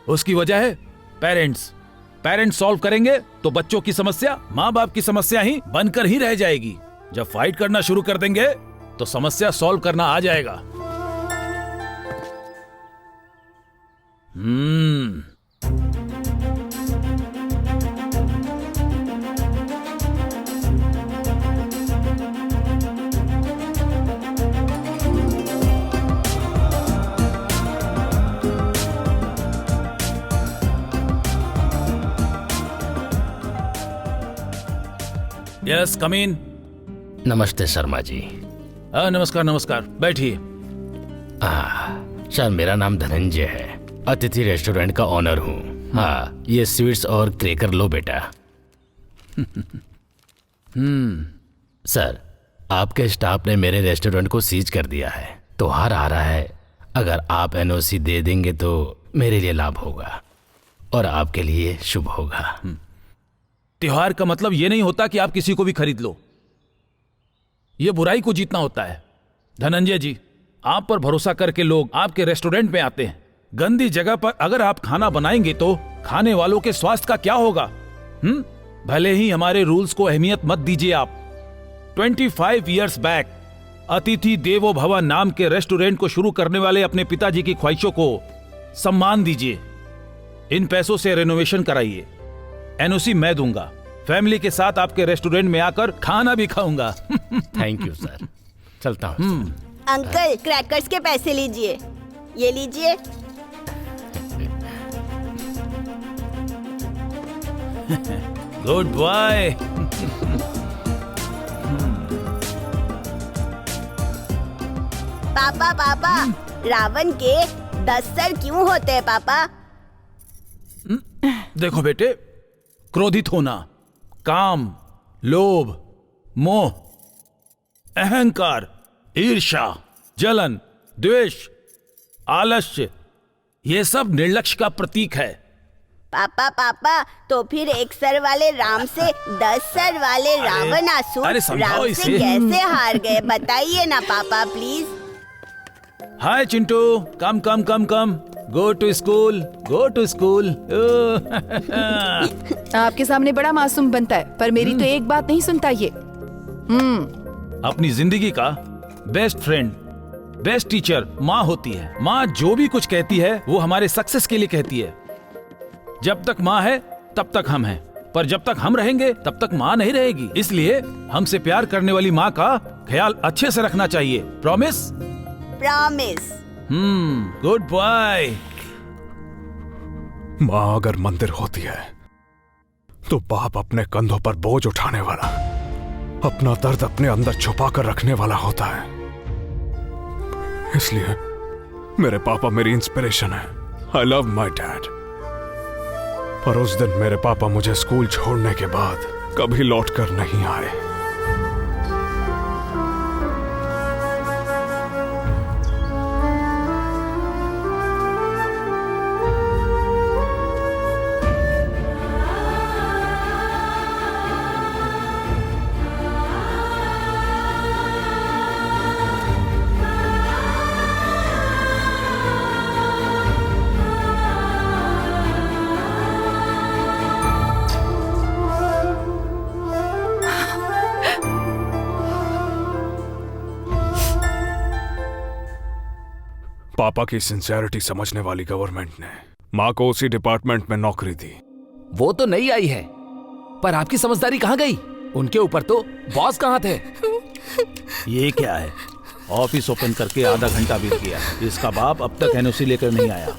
उसकी वजह है पेरेंट्स। पेरेंट्स सॉल्व करेंगे तो बच्चों की समस्या माँ बाप की समस्या ही बनकर ही रह जाएगी। जब फाइट करना शुरू कर देंगे तो समस्या सॉल्व करना आ जाएगा। यस, कम इन। नमस्ते शर्मा जी। नमस्कार नमस्कार, बैठिए। सर, मेरा नाम धनंजय है, अतिथि रेस्टोरेंट का ऑनर हूँ। हाँ, ये स्वीट्स और क्रैकर लो बेटा। सर, आपके स्टाफ ने मेरे रेस्टोरेंट को सीज कर दिया है, त्योहार आ रहा है। अगर आप एनओसी दे देंगे तो मेरे लिए लाभ होगा और आपके लिए शुभ होगा। त्योहार का मतलब ये नहीं होता कि आप किसी को भी खरीद लो, ये बुराई को जीतना होता है। धनंजय जी, आप पर भरोसा करके लोग आपके रेस्टोरेंट में आते हैं। गंदी जगह पर अगर आप खाना बनाएंगे तो खाने वालों के स्वास्थ्य का क्या होगा? भले ही हमारे रूल्स को अहमियत मत दीजिए आप। 25 इयर्स बैक अतिथि देवो भव नाम के रेस्टोरेंट को शुरू करने वाले अपने पिताजी की ख्वाहिशों को सम्मान दीजिए। इन पैसों से रेनोवेशन कराइए। एनओसी मैं दूंगा। फैमिली के साथ आपके रेस्टोरेंट में आकर खाना भी खाऊंगा। थैंक यू सर, चलता हूँ। अंकल, क्रैकर्स के पैसे लीजिए, ये लीजिए। Good boy. पापा पापा, रावण के 10 सर क्यों होते हैं पापा? देखो बेटे, क्रोधित होना, काम, लोभ, मोह, अहंकार, ईर्ष्या, जलन, द्वेष, आलस्य, ये सब निर्लक्ष्य का प्रतीक है। पापा पापा, तो फिर 1 सर वाले राम से 10 सर वाले रावणासुर राम से कैसे हार गए? बताइए ना पापा please. Hi Chintu, come come come come, go to school, go to school. आपके सामने बड़ा मासूम बनता है, पर मेरी तो एक बात नहीं सुनता ये। अपनी जिंदगी का बेस्ट फ्रेंड, बेस्ट टीचर माँ होती है। माँ जो भी कुछ कहती है वो हमारे सक्सेस के लिए कहती है। जब तक माँ है तब तक हम हैं, पर जब तक हम रहेंगे तब तक माँ नहीं रहेगी। इसलिए हमसे प्यार करने वाली माँ का ख्याल अच्छे से रखना चाहिए। प्रॉमिस? प्रॉमिस। Good boy. माँ अगर मंदिर होती है तो बाप अपने कंधों पर बोझ उठाने वाला, अपना दर्द अपने अंदर छुपा कर रखने वाला होता है। इसलिए मेरे पापा मेरी इंस्पिरेशन है। I love my dad. पर उस दिन मेरे पापा मुझे स्कूल छोड़ने के बाद कभी लौट कर नहीं आए। पापा की सिंसियरिटी समझने वाली गवर्नमेंट ने माँ को उसी डिपार्टमेंट में नौकरी दी। वो तो नई आई है, पर आपकी समझदारी कहाँ गई? उनके ऊपर तो बॉस कहाँ थे? ये क्या है? ऑफिस ओपन करके आधा घंटा बीत गया, इसका बाप अब तक एनओसी लेकर नहीं आया।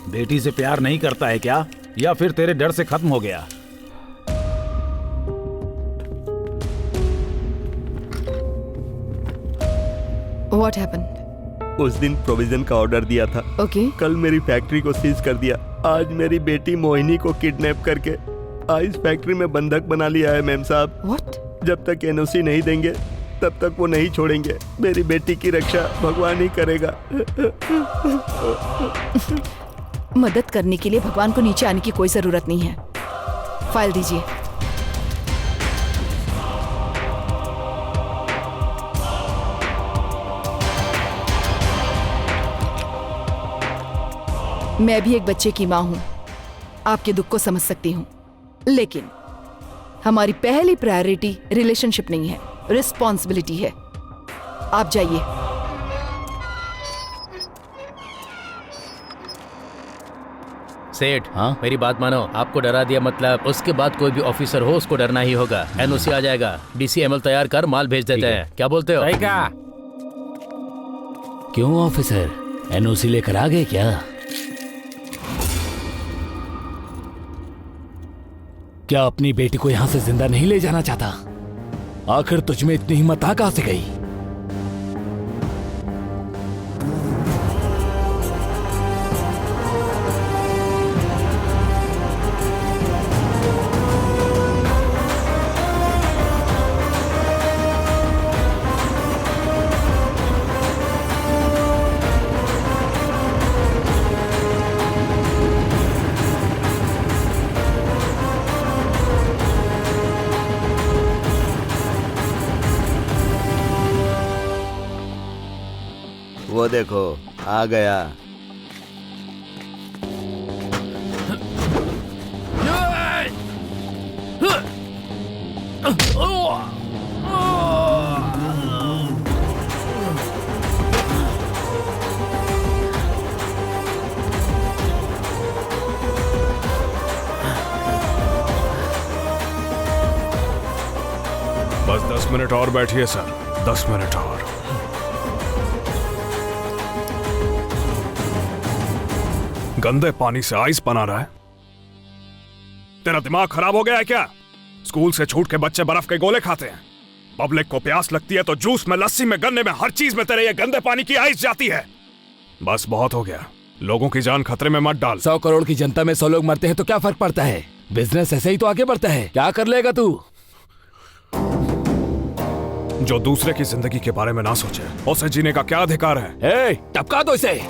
बेटी से प्यार नहीं करता है क्या, या फिर तेरे डर से खत्म हो गया? What happened? उस दिन प्रोविजन का ऑर्डर दिया था। कल मेरी फैक्ट्री को सीज कर दिया। आज मेरी बेटी मोहिनी को किडनैप करके आइस फैक्ट्री में बंधक बना लिया है मैम साहब। What? जब तक एनओसी नहीं देंगे तब तक वो नहीं छोड़ेंगे। मेरी बेटी की रक्षा भगवान ही करेगा। मदद करने के लिए भगवान को नीचे आने की कोई जरूरत नहीं है। फाइल दीजिए। मैं भी एक बच्चे की माँ हूँ, आपके दुख को समझ सकती हूँ, लेकिन हमारी पहली प्रायोरिटी रिलेशनशिप नहीं है, रिस्पॉन्सिबिलिटी है। आप जाइए। सेठ, हाँ मेरी बात मानो, आपको डरा दिया मतलब उसके बाद कोई भी ऑफिसर हो उसको डरना ही होगा। एनओसी आ जाएगा, डीसीएमएल तैयार कर माल भेज देते हैं। क्या बोलते हो? क्यों ऑफिसर, एनओसी लेकर आ गए क्या? क्या अपनी बेटी को यहां से जिंदा नहीं ले जाना चाहता? आखिर तुझमें इतनी हिम्मत कहां से गई? वो देखो आ गया। बस 10 मिनट और बैठिए सर, 10 मिनट और। गंदे पानी से आइस बना रहा है? तेरा दिमाग खराब हो गया है क्या? स्कूल से छूट के बच्चे बर्फ के गोले खाते हैं। पब्लिक को प्यास लगती है तो जूस में, लस्सी में, गन्ने में, हर चीज में तेरे ये गंदे पानी की आइस जाती है। बस बहुत हो गया, लोगों की जान खतरे में मत डाल। 100 करोड़ की जनता में 100 लोग मरते हैं तो क्या फर्क पड़ता है? बिजनेस ऐसे ही तो आगे बढ़ता है। क्या कर लेगा तू? जो दूसरे की जिंदगी के बारे में ना सोचे, उसे जीने का क्या अधिकार है? टपका दो इसे।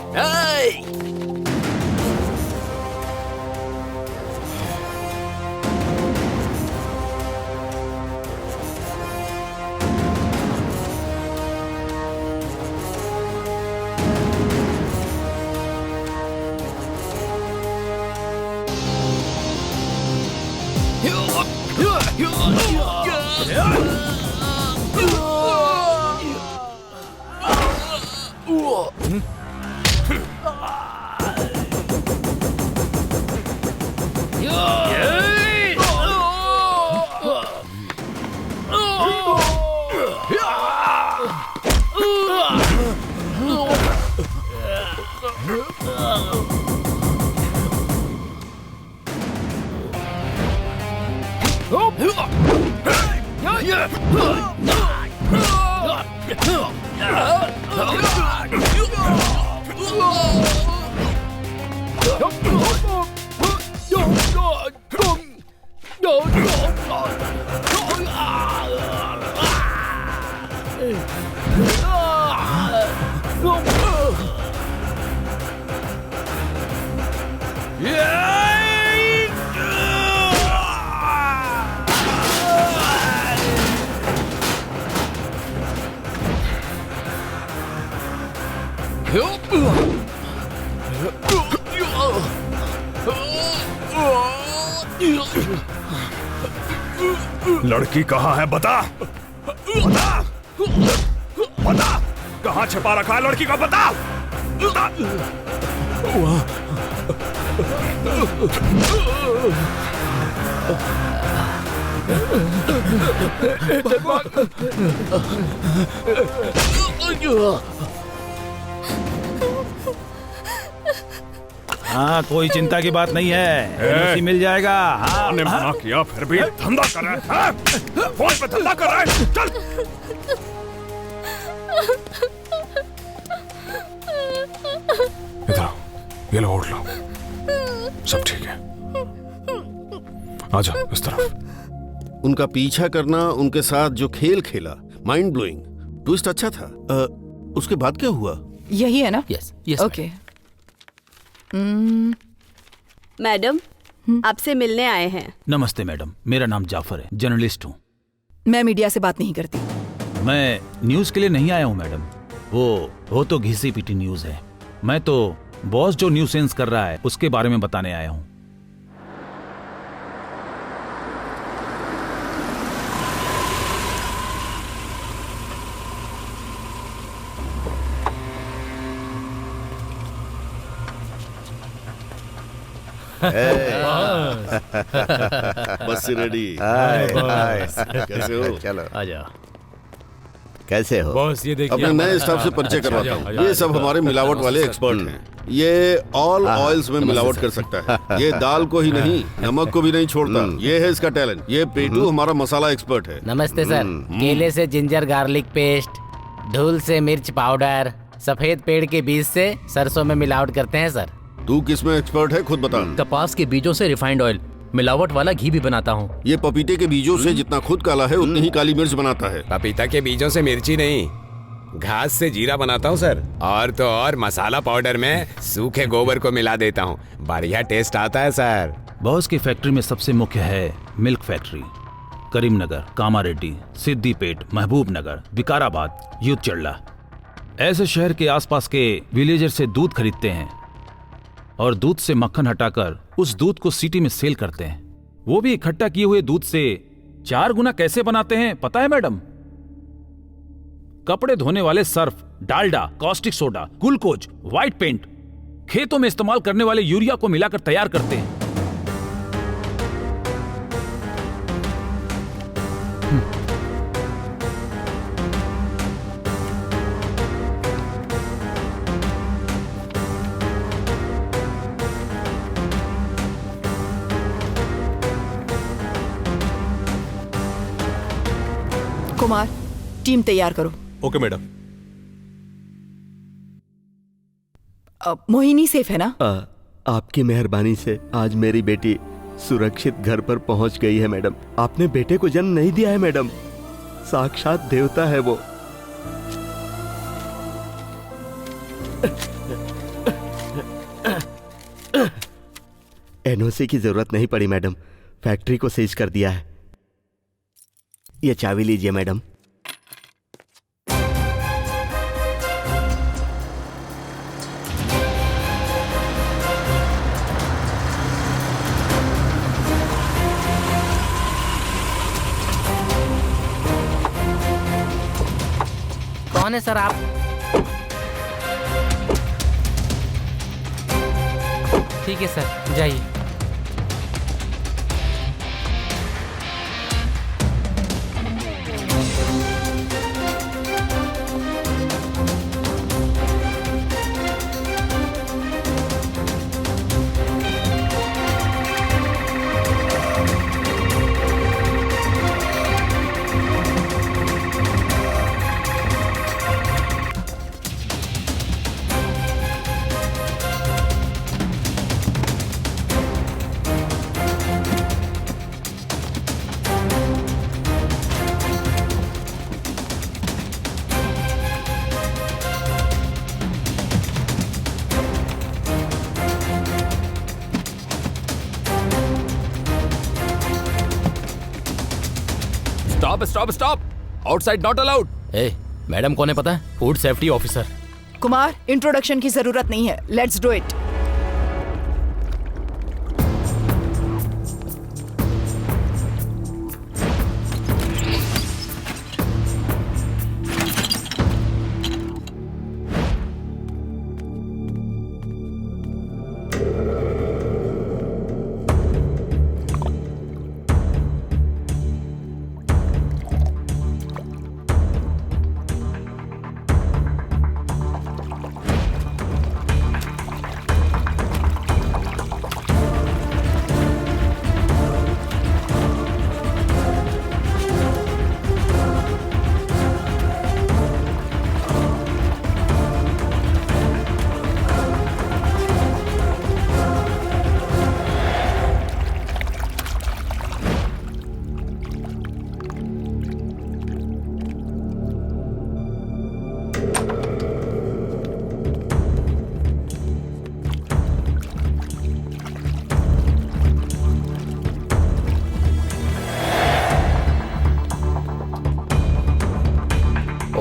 लड़की कहाँ है? बता बता बता, कहाँ छिपा रखा है लड़की को? बता, बता। हाँ, कोई चिंता की बात नहीं है, एनओसी मिल जाएगा। हाँ, ने मना किया फिर भी धंधा कर रहा है। फोन पे धंधा कर रहा है। चल। इधर ये लो, ओढ़ लो, सब ठीक है। आजा इस तरफ। उनका पीछा करना, उनके साथ जो खेल खेला, माइंड ब्लोइंग, ट्विस्ट अच्छा था। उसके बाद क्या हुआ? यही है ना? Yes yes. ओके। मैडम, आपसे मिलने आए हैं। नमस्ते मैडम, मेरा नाम जाफर है, जर्नलिस्ट हूँ। मैं मीडिया से बात नहीं करती। मैं न्यूज के लिए नहीं आया हूँ मैडम, वो तो घिसी पीटी न्यूज है। मैं तो बॉस जो न्यूज सेंस कर रहा है उसके बारे में बताने आया हूँ। बस रेडी। कैसे हो? चलो आजा। कैसे हो? बॉस ये देखिए, अपने नए स्टाफ से परिचय करवाता हूँ। ये सब हमारे मिलावट वाले एक्सपर्ट हैं। ये ऑल ऑयल्स में मिलावट कर सकता है। ये दाल को ही नहीं, नमक को भी नहीं छोड़ता। ये है इसका टैलेंट। ये पेटू हमारा मसाला एक्सपर्ट है। नमस्ते सर। केले से जिंजर गार्लिक पेस्ट, धूल से मिर्च पाउडर, सफेद पेड़ के बीज से सरसों में मिलावट करते हैं सर। तू किसमें एक्सपर्ट है खुद बता। कपास के बीजों से रिफाइंड ऑयल, मिलावट वाला घी भी बनाता हूँ। ये पपीते के बीजों से जितना खुद काला है उतनी ही काली मिर्च बनाता है। पपीता के बीजों से मिर्ची नहीं, घास से जीरा बनाता हूँ सर। और तो और मसाला पाउडर में सूखे गोबर को मिला देता हूँ, बढ़िया टेस्ट आता है सर। बॉस की फैक्ट्री में सबसे मुख्य है मिल्क फैक्ट्री। करीमनगर, कामारेड्डी, सिद्दीपेट, महबूब नगर, विकाराबाद, यूथ चल्ला, ऐसे शहर के आसपास के विलेजर से दूध खरीदते हैं और दूध से मक्खन हटाकर उस दूध को सिटी में सेल करते हैं। वो भी इकट्ठा किए हुए दूध से 4 गुना कैसे बनाते हैं पता है मैडम? कपड़े धोने वाले Surf, Dalda, caustic soda, glucose, white paint, खेतों में इस्तेमाल करने वाले यूरिया को मिलाकर तैयार करते हैं। कुमार, टीम तैयार करो। Okay madam. मोहिनी सेफ है ना? आपकी मेहरबानी से आज मेरी बेटी सुरक्षित घर पर पहुंच गई है मैडम। आपने बेटे को जन्म नहीं दिया है मैडम, साक्षात देवता है वो। एनओसी की जरूरत नहीं पड़ी मैडम, फैक्ट्री को सीज कर दिया है। ये चाबी लीजिए मैडम। कौन है सर आप? ठीक है सर, जाइए। Stop stop, outside not allowed. Madam कौन है पता है? Food safety officer. Kumar, introduction की जरूरत नहीं है, let's do it.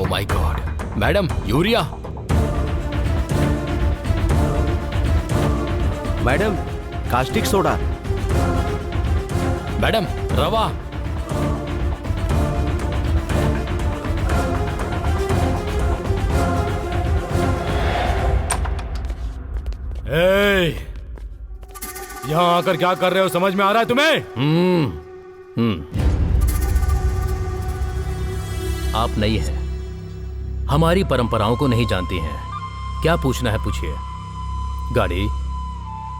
My God, madam urea. Madam caustic soda. Madam रवा। यहाँ आकर क्या कर रहे हो, समझ में आ रहा है तुम्हें? आप नहीं है, हमारी परंपराओं को नहीं जानती हैं। क्या पूछना है पूछिए। गाड़ी,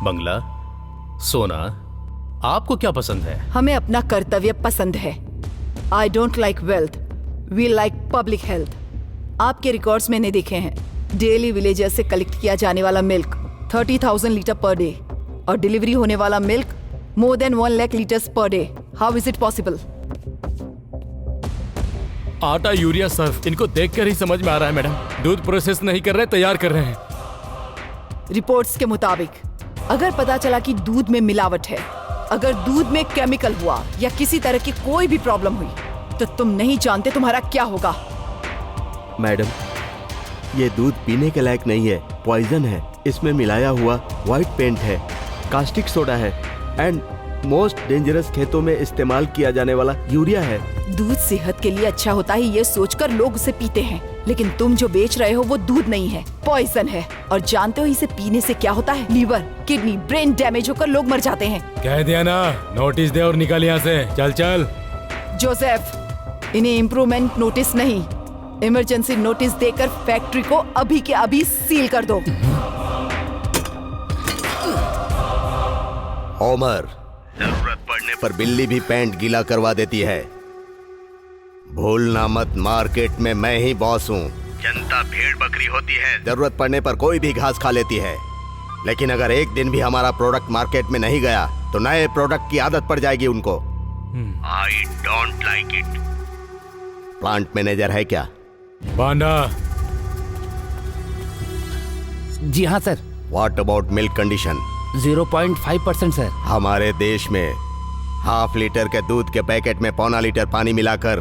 बंगला, सोना, आपको क्या पसंद है? हमें अपना कर्तव्य पसंद है। I don't like wealth, we like public health. आपके रिकॉर्ड्स मैंने देखे हैं। डेली विलेजर से कलेक्ट किया जाने वाला मिल्क 30,000 लीटर पर डे और डिलीवरी होने वाला milk more than 1 lakh litres per day. How is it possible? आटा, यूरिया, सर्फ, इनको देखकर ही समझ में आ रहा है मैडम। दूध प्रोसेस नहीं कर रहे, तैयार कर रहे हैं। रिपोर्ट्स के मुताबिक अगर पता चला कि दूध में मिलावट है, अगर दूध में केमिकल हुआ या किसी तरह की कोई भी प्रॉब्लम हुई, तो तुम नहीं जानते तुम्हारा क्या होगा। मैडम, ये दूध पीने के लायक नहीं है, पॉइजन है। इसमें मिलाया हुआ व्हाइट पेंट है, कास्टिक सोडा है एंड मोस्ट डेंजरस खेतों में इस्तेमाल किया जाने वाला यूरिया है। दूध सेहत के लिए अच्छा होता है ये सोचकर लोग उसे पीते हैं, लेकिन तुम जो बेच रहे हो वो दूध नहीं है, पॉइजन है। और जानते हो इसे पीने से क्या होता है? लीवर, किडनी, ब्रेन डैमेज होकर लोग मर जाते हैं। कह दिया ना, नोटिस दे और निकल यहाँ से। चल चल। जोसेफ, इन्हें इम्प्रूवमेंट नोटिस नहीं, इमरजेंसी नोटिस देकर फैक्ट्री को अभी के अभी सील कर दो। ओमर, जरूरत पड़ने पर बिल्ली भी पैंट गीला करवा देती है। भूलना मत, मार्केट में मैं ही बॉस हूँ। जनता भेड़ बकरी होती है, जरूरत पड़ने पर कोई भी घास खा लेती है। लेकिन अगर एक दिन भी हमारा प्रोडक्ट मार्केट में नहीं गया तो नए प्रोडक्ट की आदत पड़ जाएगी उनको। आई don't like it. Plant manager है क्या? बांडा। जी हाँ sir. What about milk condition? 0.5% sir. हमारे देश में हाफ लीटर के दूध के पैकेट में पौना लीटर पानी मिलाकर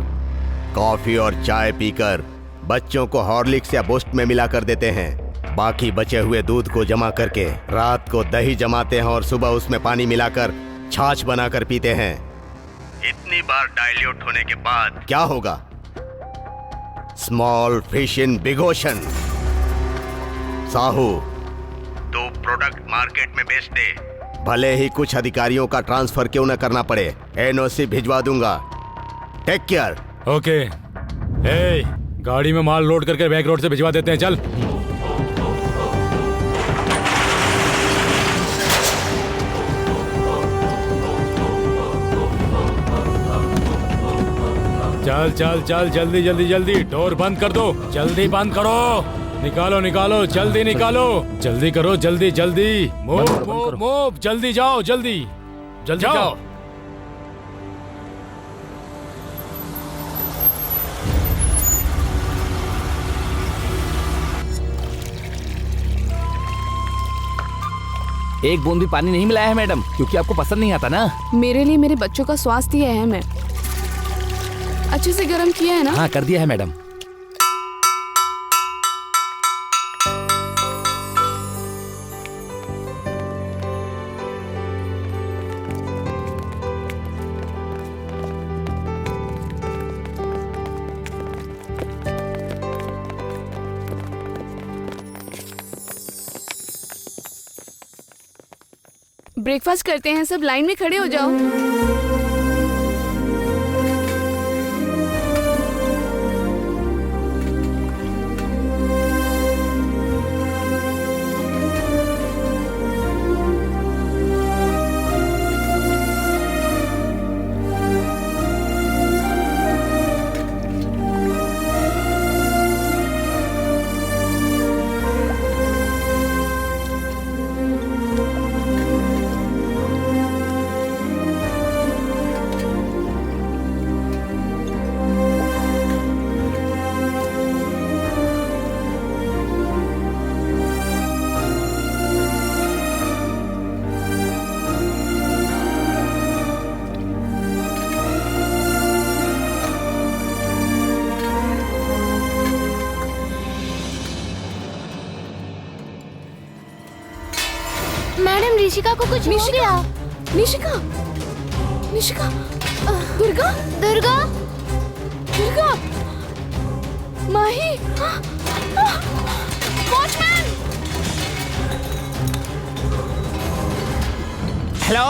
कॉफी और चाय पीकर बच्चों को हॉर्लिक्स या बूस्ट में मिलाकर देते हैं। बाकी बचे हुए दूध को जमा करके रात को दही जमाते हैं और सुबह उसमें पानी मिलाकर छाछ बनाकर पीते हैं। इतनी बार डाइल्यूट होने के बाद क्या होगा? Small fish in big ocean. Sahu, तो प्रोडक्ट मार्केट में बेच दे, भले ही कुछ अधिकारियों का ट्रांसफर क्यों न करना पड़े। एनओसी भिजवा दूंगा। Take care. ओके। ए, गाड़ी में माल लोड करके बैक रोड से भिजवा देते हैं। चल। चल चल चल, जल्दी जल्दी जल्दी, डोर बंद कर दो, जल्दी बंद करो। निकालो निकालो, जल्दी निकालो, जल्दी करो, जल्दी जल्दी। मूव मूव मूव, जल्दी जाओ, जल्दी जल्दी जाओ। एक बूंद भी पानी नहीं मिलाया है मैडम, क्योंकि आपको पसंद नहीं आता ना। मेरे लिए मेरे बच्चों का स्वास्थ्य ही अहम है। अच्छे से गर्म किया है ना? हाँ, कर दिया है मैडम। ब्रेकफास्ट करते हैं, सब लाइन में खड़े हो जाओ। मैडम, ऋषिका को कुछ हो गया। निशिका, निशिका, दुर्गा, दुर्गा, दुर्गा, माही, वॉचमैन। हेलो,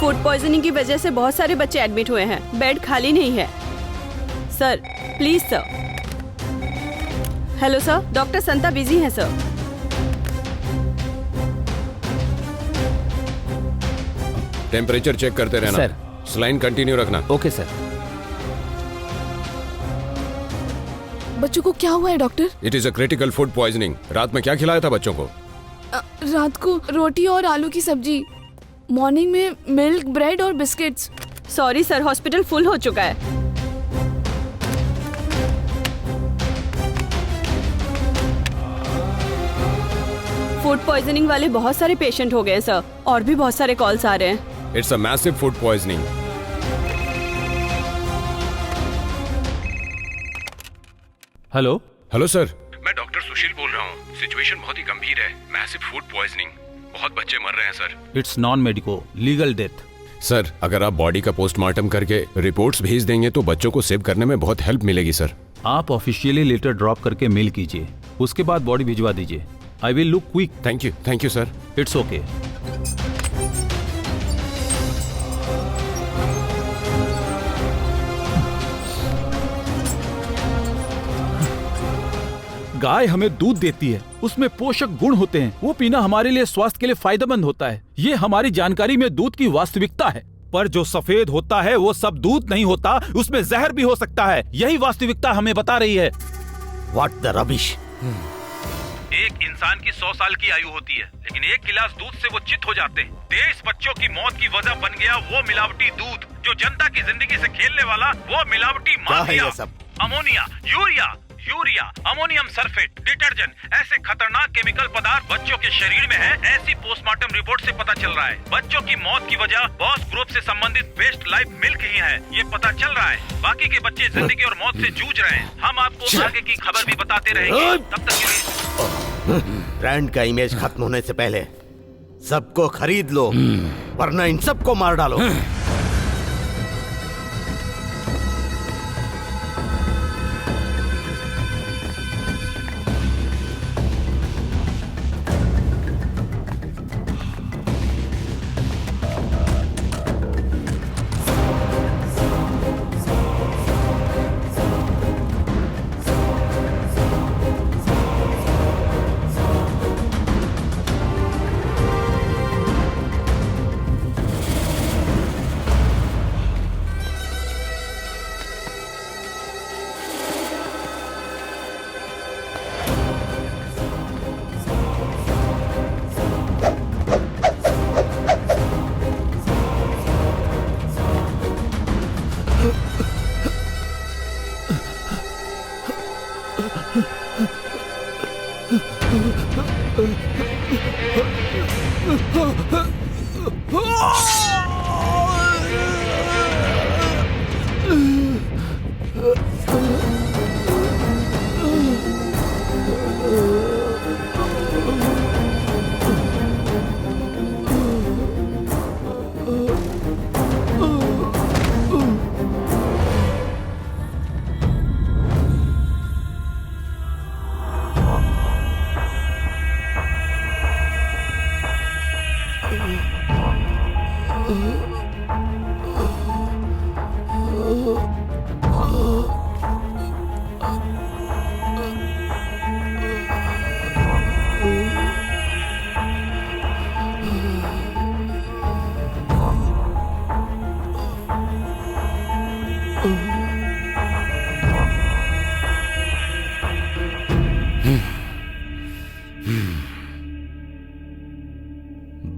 फूड पॉइजनिंग की वजह से बहुत सारे बच्चे एडमिट हुए हैं। बेड खाली नहीं है। Sir please sir. Hello sir, doctor Santa busy हैं सर। टेम्परेचर चेक करते रहना सर। सलाइन कंटिन्यू रखना। Okay sir. बच्चों को क्या हुआ है doctor? It is a critical food poisoning. रात में क्या खिलाया था बच्चों को? रात को रोटी और आलू की सब्जी, मॉर्निंग में मिल्क, ब्रेड और biscuits. Sorry sir, hospital full हो चुका है। फूड पॉइजनिंग वाले बहुत सारे पेशेंट हो गए हैं सर, और भी बहुत सारे कॉल्स आ रहे हैं। It's a massive food poisoning. Hello hello sir. मैं डॉक्टर सुशील बोल रहा हूँ। सिचुएशन बहुत ही गंभीर है, मैसिव फूड पॉइजनिंग, बहुत बच्चे मर रहे हैं sir. It's non medico legal death. Sir अगर आप बॉडी का पोस्टमार्टम करके रिपोर्ट्स भेज देंगे तो बच्चों को सेव करने में बहुत हेल्प मिलेगी सर। आप ऑफिशियली लेटर ड्रॉप करके मेल कीजिए, उसके बाद बॉडी भिजवा दीजिए। I will look quick. Thank you sir. It's okay. गाय हमें दूध देती है, उसमें पोषक गुण होते हैं, वो पीना हमारे लिए स्वास्थ्य के लिए फायदेमंद होता है। ये हमारी जानकारी में दूध की वास्तविकता है, पर जो सफेद होता है वो सब दूध नहीं होता, उसमें जहर भी हो सकता है। यही वास्तविकता हमें बता रही है। What the rubbish. एक इंसान की 100 साल की आयु होती है, लेकिन एक गिलास दूध से वो चित हो जाते हैं। 23 बच्चों की मौत की वजह बन गया वो मिलावटी दूध, जो जनता की जिंदगी से खेलने वाला वो मिलावटी mafia. Ammonia, urea, ammonium sulphate, detergent, ऐसे खतरनाक केमिकल पदार्थ बच्चों के शरीर में है, ऐसी पोस्टमार्टम रिपोर्ट से पता चल रहा है। बच्चों की मौत की वजह बॉस ग्रुप से संबंधित बेस्ट लाइफ मिल्क ही है, ये पता चल रहा है। बाकी के बच्चे जिंदगी और मौत से जूझ रहे हैं। हम आपको आगे की खबर भी बताते रहेंगे। तब तक के लिए ब्रांड का इमेज खत्म होने से पहले सबको खरीद लो, वरना इन सबको मार डालो।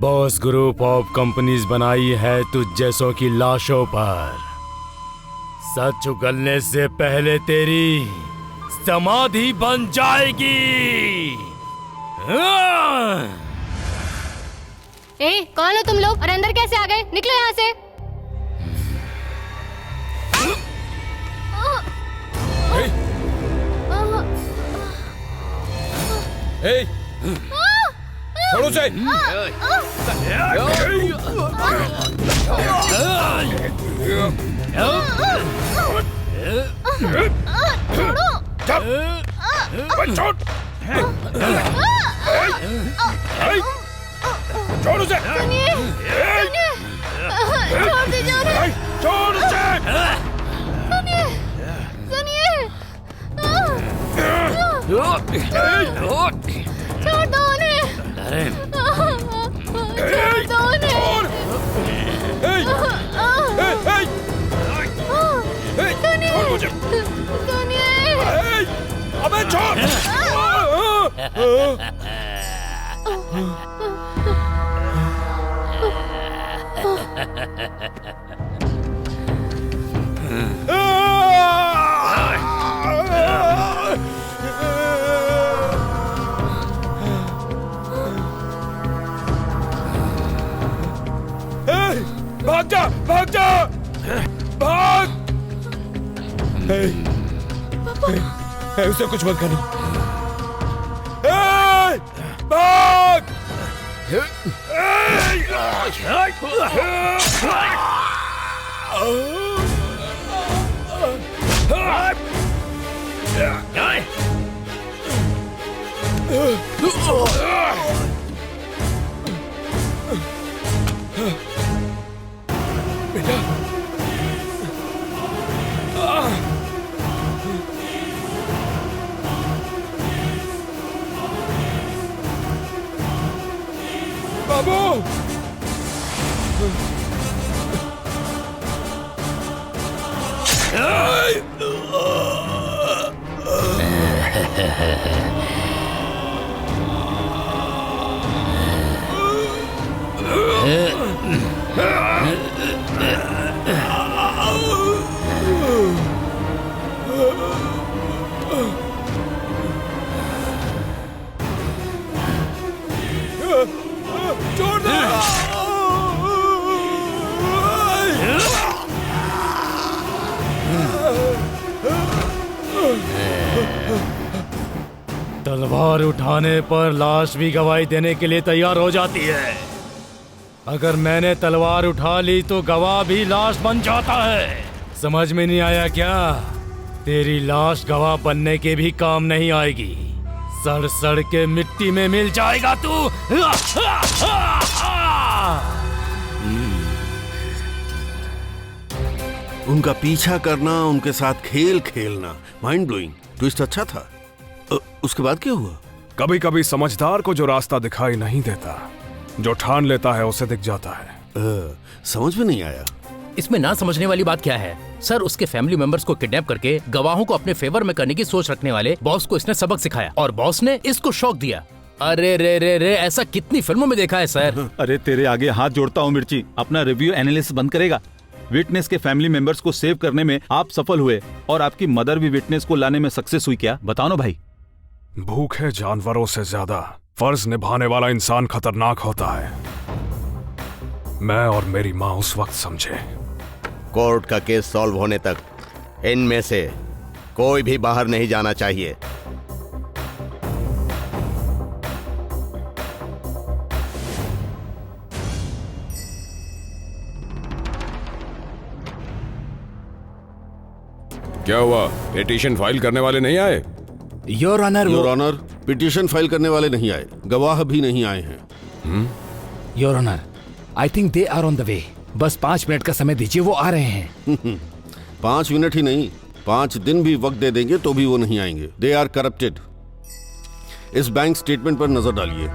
बॉस ग्रुप ऑफ कंपनीज बनाई है तुझ जैसों की लाशों पर। सच उगलने से पहले तेरी समाधि बन जाएगी। ए, कौन हो तुम लोग और अंदर कैसे आ गए? निकलो यहाँ से। छोड़ो उसे। छोड़ उसे। छोड़ दीजिए उन्हें। छोड़ उसे। छोड़ दो उन्हें। छोड़ दो उन्हें। सुनिए। अबे छोड़। भाग जा, भाग जा, भाग। उसे कुछ मत करना। भाग। बेटा, बाबू। छोड़ दो। तलवार उठाने पर लाश भी गवाही देने के लिए तैयार हो जाती है। अगर मैंने तलवार उठा ली तो गवाह भी लाश बन जाता है। समझ में नहीं आया क्या? तेरी लाश गवाह बनने के भी काम नहीं आएगी। सड़ सड़ के मिट्टी में मिल जाएगा तू। उनका पीछा करना, उनके साथ खेल खेलना, माइंड ब्लोइंग। ट्विस्ट अच्छा था। उसके बाद क्या हुआ? कभी कभी समझदार को जो रास्ता दिखाई नहीं देता, जो ठान लेता है उसे दिख जाता है। समझ में नहीं आया। इसमें ना समझने वाली बात क्या है सर? उसके फैमिली मेंबर्स को किडनैप करके गवाहों को अपने फेवर में करने की सोच रखने वाले बॉस को इसने सबक सिखाया और बॉस ने इसको शौक दिया। अरे रे रे रे, ऐसा कितनी फिल्मों में देखा है सर। अरे तेरे आगे हाथ जोड़ता हूँ मिर्ची, अपना रिव्यू एनालिसिस बंद करेगा। विटनेस के फैमिली मेंबर्स को सेव करने में आप सफल हुए और आपकी मदर भी विटनेस को लाने में सक्सेस हुई क्या? बताओ ना भाई। भूखे जानवरों से ज्यादा फर्ज निभाने वाला इंसान खतरनाक होता है। मैं और मेरी माँ उस वक्त समझे। कोर्ट का केस सॉल्व होने तक इनमें से कोई भी बाहर नहीं जाना चाहिए। क्या हुआ? पिटीशन फाइल करने वाले नहीं आए? Your honour, your honour, petition file करने वाले नहीं आए, गवाह भी नहीं आए हैं। Your honour, I think they are on the way. बस 5 मिनट का समय दीजिए, वो आ रहे हैं। 5 मिनट ही नहीं, 5 दिन भी वक्त दे देंगे तो भी वो नहीं आएंगे। They are corrupted. इस बैंक स्टेटमेंट पर नजर डालिए।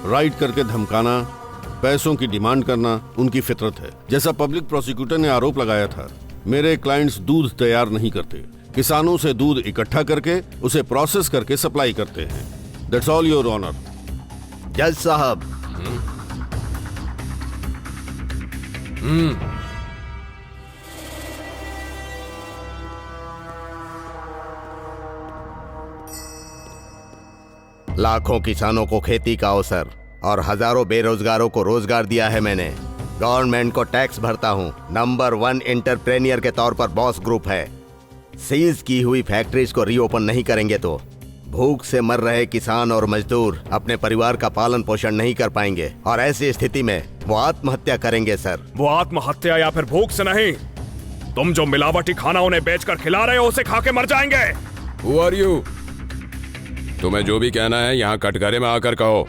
राइट करके धमकाना, पैसों की डिमांड करना उनकी फितरत है। जैसा पब्लिक प्रोसिक्यूटर ने आरोप लगाया था, मेरे क्लाइंट्स दूध तैयार नहीं करते, किसानों से दूध इकट्ठा करके उसे प्रोसेस करके सप्लाई करते हैं। That's all your honour. जज साहब, लाखों किसानों को खेती का अवसर और हजारों बेरोजगारों को रोजगार दिया है मैंने। गवर्नमेंट को टैक्स भरता हूँ। नंबर 1 एंटरप्रेन्योर के तौर पर बॉस ग्रुप है। सीज की हुई फैक्ट्रीज को रीओपन नहीं करेंगे तो भूख से मर रहे किसान और मजदूर अपने परिवार का पालन पोषण नहीं कर पाएंगे और ऐसी स्थिति में वो आत्महत्या करेंगे सर। वो आत्महत्या या फिर भूख से नहीं, तुम जो मिलावटी खाना उन्हें बेचकर खिला रहे हो उसे खा के मर जाएंगे। Who are you? तुम्हें जो भी कहना है यहाँ कटघरे में आकर कहो।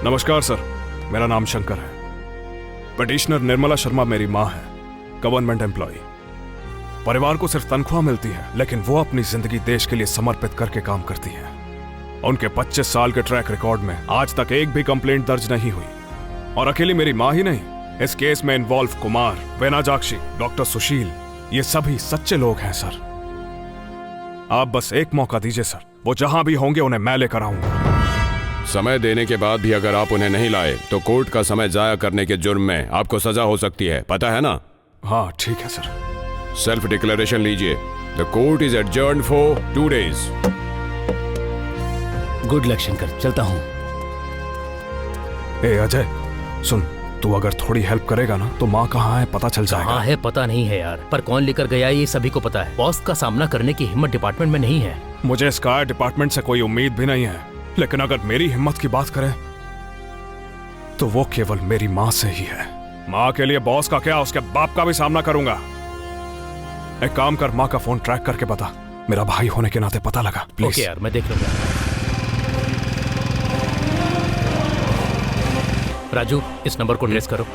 नमस्कार सर, मेरा नाम शंकर है। पिटिशनर निर्मला शर्मा मेरी माँ है, गवर्नमेंट एम्प्लॉय। परिवार को सिर्फ तनख्वाह मिलती है, लेकिन वो अपनी जिंदगी देश के लिए समर्पित करके काम करती है। उनके 25 साल के ट्रैक रिकॉर्ड में आज तक एक भी कंप्लेंट दर्ज नहीं हुई। और अकेली मेरी माँ ही नहीं, इस केस में इन्वॉल्व कुमार, वेनाजाक्षी, डॉक्टर सुशील, ये सभी सच्चे लोग हैं सर। आप बस एक मौका दीजिए सर, वो जहां भी होंगे उन्हें मैं लेकर आऊंगा। समय देने के बाद भी अगर आप उन्हें नहीं लाए तो कोर्ट का समय जाया करने के जुर्म में आपको सजा हो सकती है, पता है ना? हाँ ठीक है सर। सेल्फ डिक्लेरेशन लीजिए। The court is adjourned for 2 days। Good luck Shankar, चलता हूँ। ए अजय सुन, तू अगर थोड़ी हेल्प करेगा ना तो माँ कहाँ है पता चल जाएगा। कहाँ है पता नहीं है यार, पर कौन लेकर गया ये सभी को पता है। बॉस का सामना करने की हिम्मत डिपार्टमेंट में नहीं है। मुझे स्काई डिपार्टमेंट से कोई उम्मीद भी नहीं है, लेकिन अगर मेरी हिम्मत की बात करें तो वो केवल मेरी माँ से ही है। माँ के लिए बॉस का क्या, उसके बाप का भी सामना करूंगा। एक काम कर, माँ का फोन ट्रैक करके बता, मेरा भाई होने के नाते पता लगा प्लीज। ओके यार, मैं देख लूंगा। राजू, इस नंबर को ट्रेस करो।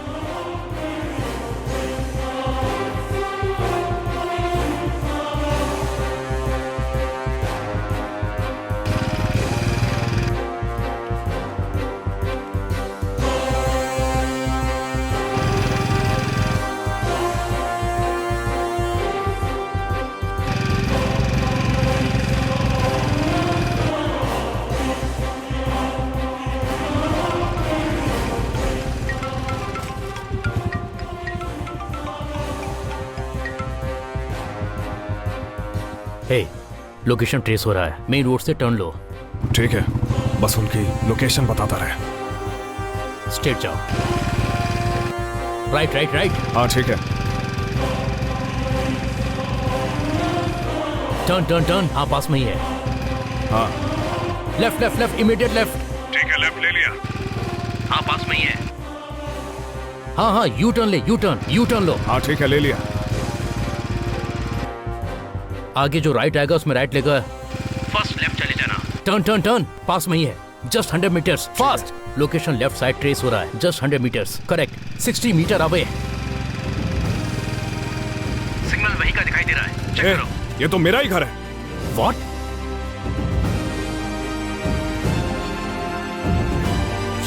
हे, लोकेशन ट्रेस हो रहा है, मेन रोड से टर्न लो। ठीक है, बस उनकी लोकेशन बताता रहे। स्ट्रेट जाओ। Right right right. हाँ ठीक है। Turn turn turn. हाँ पास में ही है। हाँ left left left, immediate left. ठीक है, लेफ्ट ले लिया। हाँ पास में ही है। हाँ हाँ, यू टर्न ले, यू टर्न लो। हाँ ठीक है, ले लिया। आगे जो राइट आएगा उसमें राइट लेकर फर्स्ट लेफ्ट चले जाना। टर्न टर्न टर्न, पास में ही है, just 100 metres fast. Location left side trace हो रहा है, just 100 metres correct. 60 metre away. Signal वहीं का दिखाई दे रहा है, चेक करो। ये तो मेरा ही घर है। व्हाट?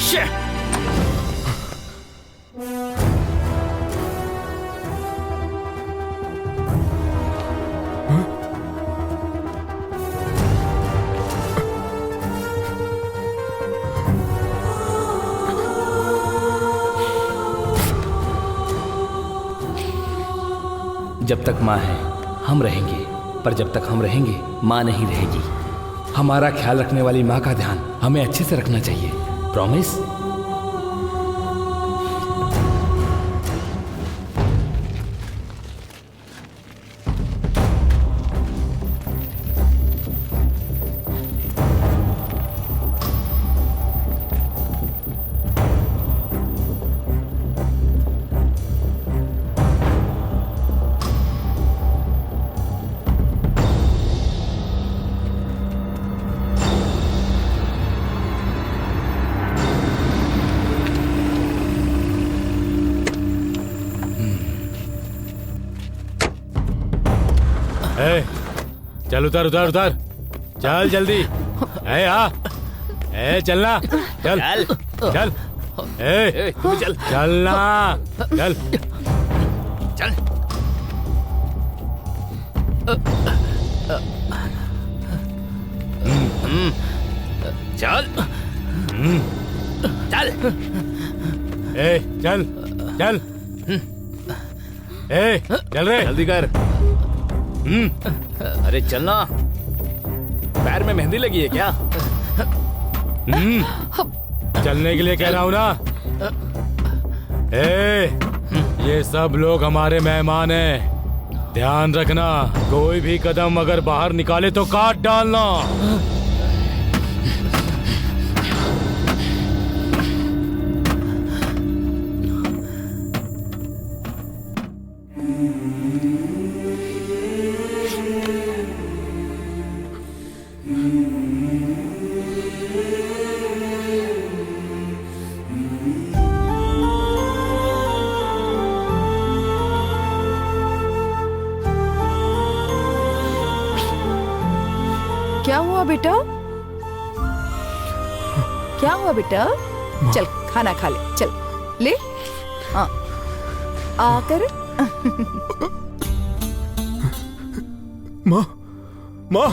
शिट! जब तक माँ है हम रहेंगे, पर जब तक हम रहेंगे माँ नहीं रहेगी। हमारा ख्याल रखने वाली माँ का ध्यान हमें अच्छे से रखना चाहिए। प्रॉमिस? चल उधर उधर उधर, चल जल्दी। ए आ, ए चलना, चल चल, ए चल चलना, चल चल। चल चल, ए चल चल, ए चल रे, जल्दी कर। अरे चलना, पैर में मेहंदी लगी है क्या? चलने के लिए कह रहा हूं ना। ए, ये सब लोग हमारे मेहमान हैं, ध्यान रखना। कोई भी कदम अगर बाहर निकाले तो काट डालना। क्या हुआ बेटा? क्या हुआ बेटा? चल खाना खा ले, चल ले। हाँ आकर। माँ, माँ।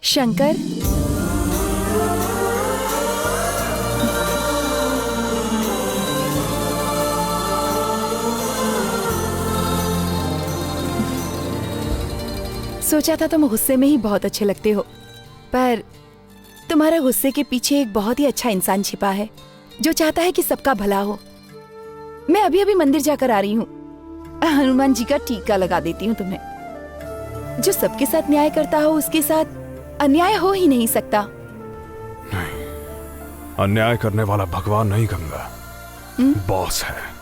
शंकर, सोचा था तुम गुस्से में ही बहुत अच्छे लगते हो, पर तुम्हारे गुस्से के पीछे एक बहुत ही अच्छा इंसान छिपा है जो चाहता है कि सबका भला हो। मैं अभी अभी मंदिर जाकर आ रही हूँ। हनुमान जी का टीका लगा देती हूँ तुम्हें। जो सबके साथ न्याय करता हो उसके साथ अन्याय हो ही नहीं सकता। नहीं, अन्याय करने वाला भगवान नहीं गंगा, बॉस है।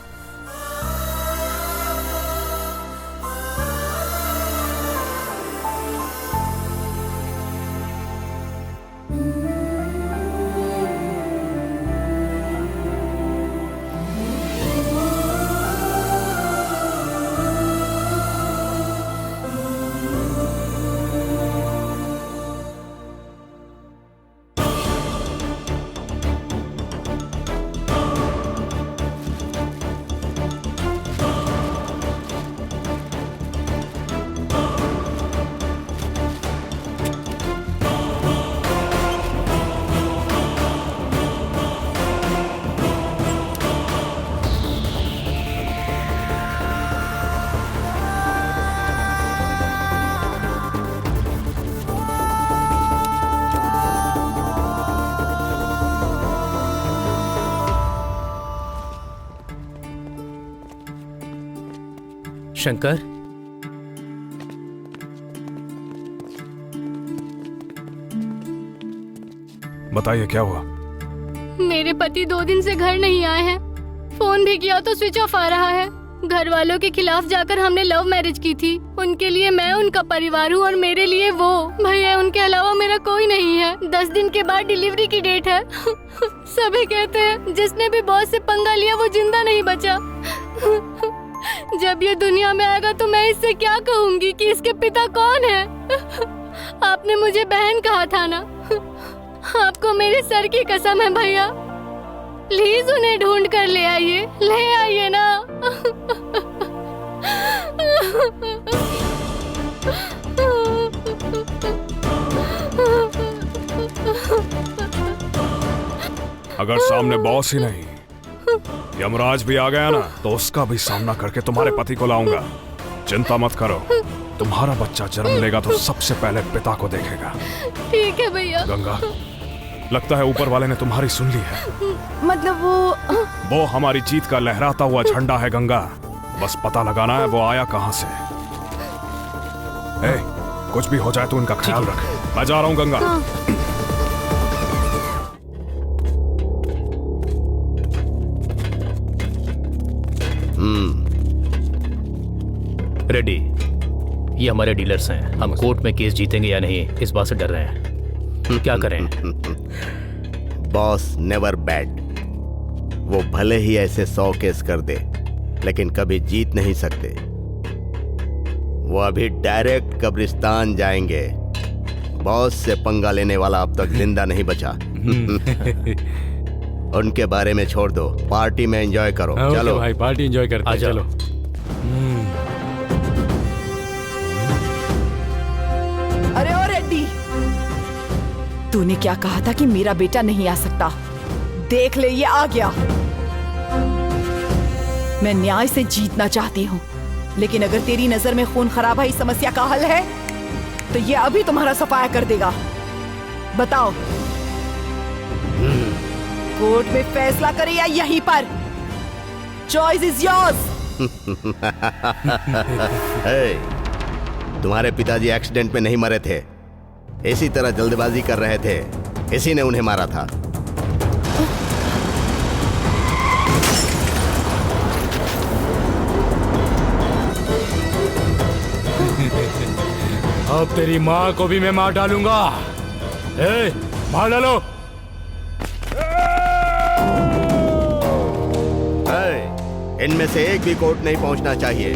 शंकर, बताइए क्या हुआ? मेरे पति 2 दिन से घर नहीं आए हैं। फोन भी किया तो स्विच ऑफ आ रहा है। घर वालों के खिलाफ जाकर हमने लव मैरिज की थी। उनके लिए मैं उनका परिवार हूँ और मेरे लिए वो। भैया उनके अलावा मेरा कोई नहीं है। 10 दिन के बाद डिलीवरी की डेट है। सभी कहते हैं जिसने भी बॉस से पंगा लिया वो जिंदा नहीं बचा। जब ये दुनिया में आएगा तो मैं इससे क्या कहूँगी कि इसके पिता कौन है? आपने मुझे बहन कहा था ना। आपको मेरे सर की कसम है भैया, प्लीज उन्हें ढूंढ कर ले आइए ना। अगर सामने बॉस ही नहीं यमराज भी आ गया ना तो उसका भी सामना करके तुम्हारे पति को लाऊंगा। चिंता मत करो, तुम्हारा बच्चा जन्म लेगा तो सबसे पहले पिता को देखेगा। ठीक है भैया। गंगा, लगता है ऊपर वाले ने तुम्हारी सुन ली है। मतलब वो हमारी जीत का लहराता हुआ झंडा है गंगा। बस पता लगाना है वो आया कहां से। कुछ भी हो जाए तो उनका ख्याल रख। मैं जा रहा हूं गंगा। रेडी, ये हमारे डीलर्स हैं। हम कोर्ट में केस जीतेंगे या नहीं इस बात से डर रहे हैं। क्या करें? Boss never bad. वो भले ही ऐसे 100 केस कर दे लेकिन कभी जीत नहीं सकते। वो अभी डायरेक्ट कब्रिस्तान जाएंगे। बॉस से पंगा लेने वाला अब तक जिंदा नहीं बचा। उनके बारे में छोड़ दो, पार्टी में एंजॉय करो। चलो भाई, पार्टी एंजॉय करते हैं। चलो। अरे ओ रेड्डी, तूने क्या कहा था कि मेरा बेटा नहीं आ सकता? देख ले, ये आ गया। मैं न्याय से जीतना चाहती हूँ, लेकिन अगर तेरी नजर में खून खराबा ही समस्या का हल है तो ये अभी तुम्हारा सफाया कर देगा। बताओ, कोर्ट में फैसला करे या यहीं पर? Choice is yours. तुम्हारे पिताजी एक्सीडेंट में नहीं मरे थे, इसी तरह जल्दबाजी कर रहे थे, इसी ने उन्हें मारा था। अब तेरी माँ को भी मैं मार डालूंगा। मार डालो। इनमें से एक भी कोर्ट नहीं पहुंचना चाहिए।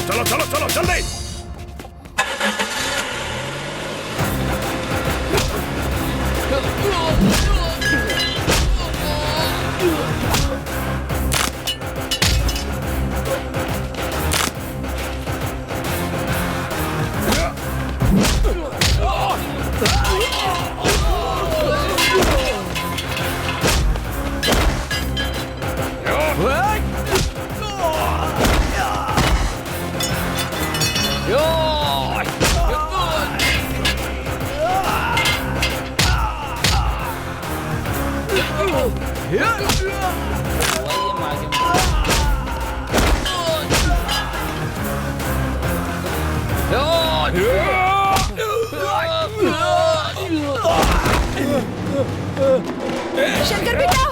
चलो चलो चलो जल्दी। शंकर बेटा,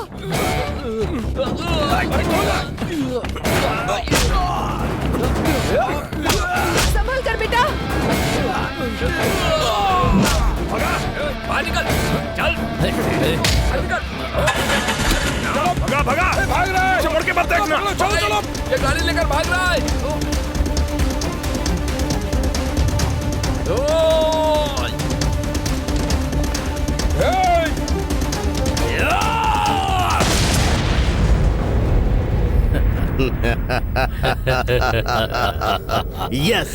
संभल कर बेटा। बाहर निकल, चल। भगा भगा, भाग रहा है। मुड़ के मत देखना। चलो चलो, ये गाड़ी लेकर भाग रहा है। Yes.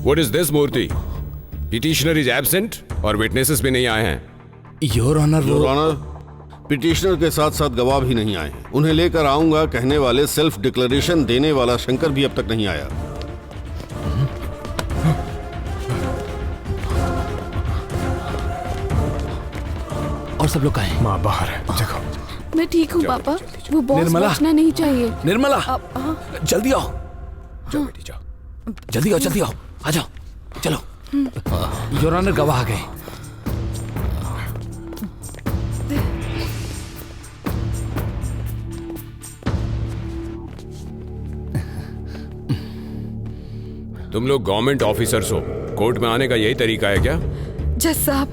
What is this, Murthy? Petitioner is absent और witnesses भी नहीं आए हैं। योर ऑनर, पिटिशनर के साथ साथ गवाह भी नहीं आए। उन्हें लेकर आऊंगा कहने वाले सेल्फ डिक्लेरेशन देने वाला शंकर भी अब तक नहीं आया। और सब लोग कहाँ हैं? माँ बाहर है, देखो। मैं ठीक हूँ पापा, वो बॉस बचना नहीं चाहिए। निर्मला, जल्दी आओ। जाओ बेटी जाओ। जल्दी आओ, जल्दी आओ, आ जाओ, चलो। योर ऑनर, गवाह आ गए। तुम लोग गवर्नमेंट ऑफिसर्स हो, कोर्ट में आने का यही तरीका है क्या? जज साहब,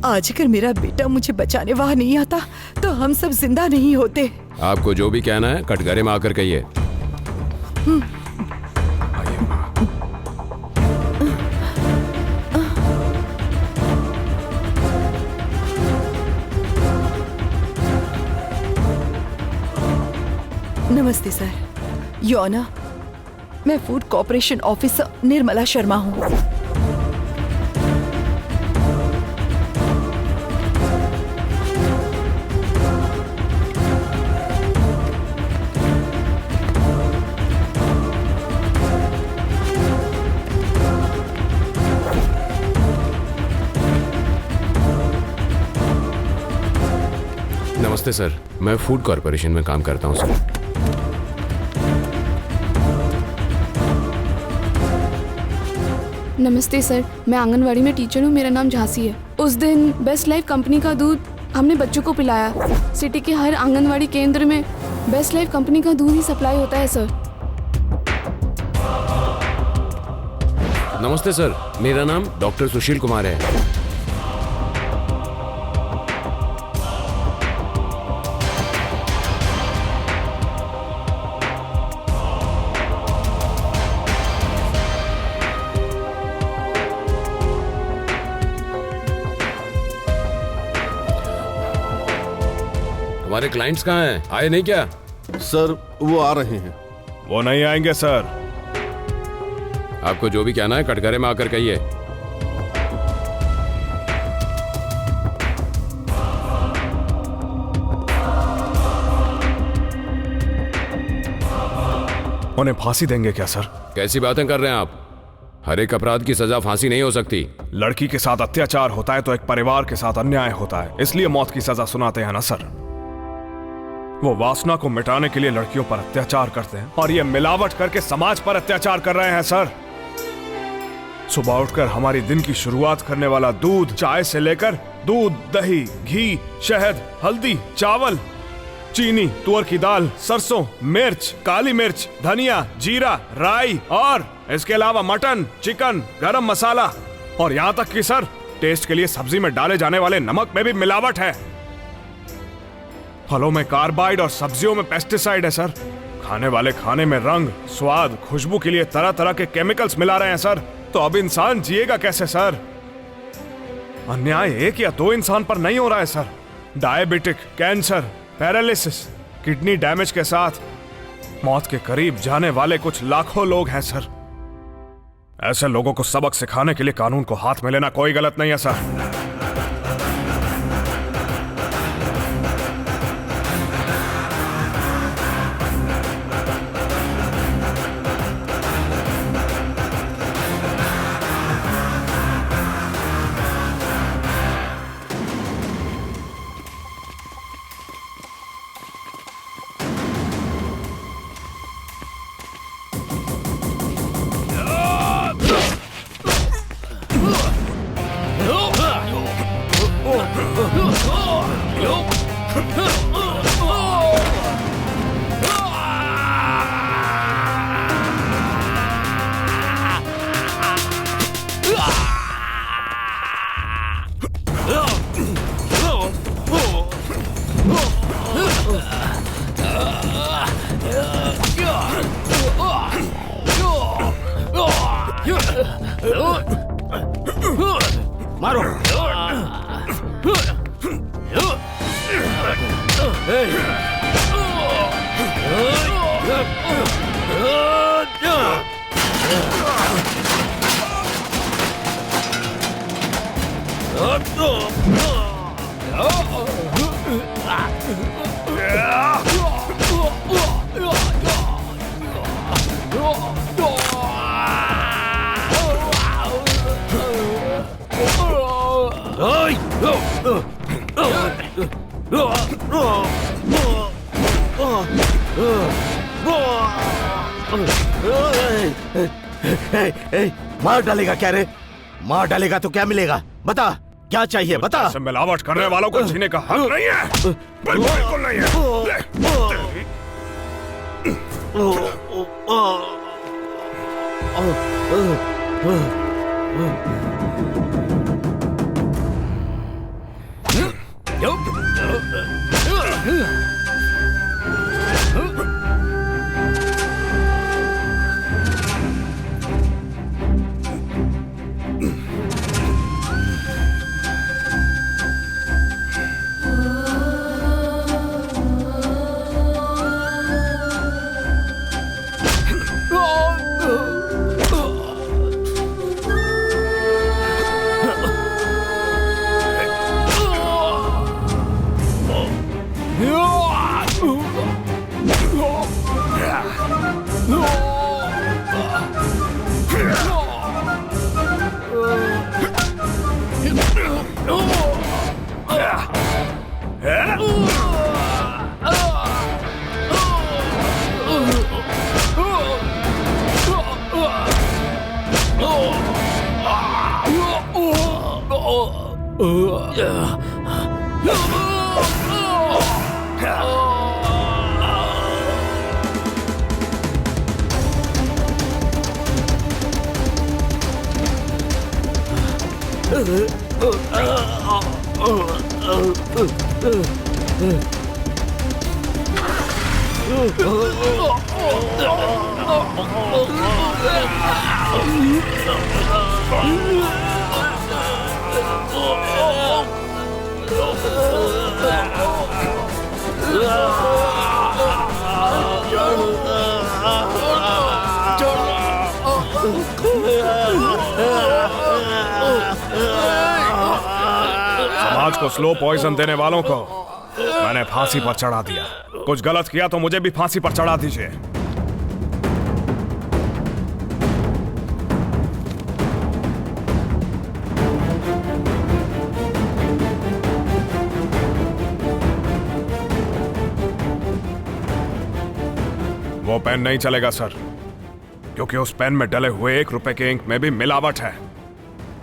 आज अगर मेरा बेटा मुझे बचाने वहां नहीं आता तो हम सब जिंदा नहीं होते। आपको जो भी कहना है कटघरे में आकर कहिए। नमस्ते सर। योर ऑनर, मैं food corporation officer Nirmala Sharma हूँ। नमस्ते सर, मैं फूड कॉर्पोरेशन में काम करता हूँ सर। नमस्ते सर, मैं आंगनवाड़ी में टीचर हूँ। मेरा नाम झांसी है। उस दिन बेस्ट लाइफ कंपनी का दूध हमने बच्चों को पिलाया। सिटी के हर आंगनवाड़ी केंद्र में बेस्ट लाइफ कंपनी का दूध ही सप्लाई होता है सर। नमस्ते सर, मेरा नाम डॉक्टर सुशील कुमार है। हमारे क्लाइंट्स कहाँ हैं? आए नहीं क्या? सर वो आ रहे हैं। वो नहीं आएंगे सर। आपको जो भी कहना है कटघरे में आकर कहिए। उन्हें फांसी देंगे क्या सर? कैसी बातें कर रहे हैं आप? हर एक अपराध की सजा फांसी नहीं हो सकती। लड़की के साथ अत्याचार होता है तो एक परिवार के साथ अन्याय होता है, इसलिए मौत की सजा सुनाते हैं ना सर। वो वासना को मिटाने के लिए लड़कियों पर अत्याचार करते हैं और ये मिलावट करके समाज पर अत्याचार कर रहे हैं सर। सुबह उठकर हमारी दिन की शुरुआत करने वाला दूध, चाय से लेकर दूध, दही, घी, शहद, हल्दी, चावल, चीनी, तुअर की दाल, सरसों, मिर्च, काली मिर्च, धनिया, जीरा, राई और इसके अलावा मटन, चिकन, गरम मसाला और यहाँ तक कि सर टेस्ट के लिए सब्जी में डाले जाने वाले नमक में भी मिलावट है। फलों में कार्बाइड और सब्जियों में पेस्टिसाइड है सर। खाने वाले खाने में रंग, स्वाद, खुशबू के लिए तरह तरह के केमिकल्स मिला रहे हैं सर। तो अब इंसान जिएगा कैसे सर? अन्याय एक या दो इंसान पर नहीं हो रहा है sir. Diabetic, cancer, paralysis, kidney damage के साथ मौत के करीब जाने वाले कुछ लाखों लोग हैं सर। ऐसे लोगों को सबक सिखाने के लिए कानून को हाथ में लेना कोई गलत नहीं है सर। मारो। मार डालेगा क्या रे? मार डालेगा तो क्या मिलेगा? बता, क्या चाहिए बता। मिलावट करने वालों को जीने का हक नहीं है। बिल्कुल नहीं है। समाज को स्लो पॉइजन देने वालों को मैंने फांसी पर चढ़ा दिया। कुछ गलत किया तो मुझे भी फांसी पर चढ़ा दीजिए। वो पेन नहीं चलेगा सर, क्योंकि उस पेन में डले हुए 1 रुपए के इंक में भी मिलावट है।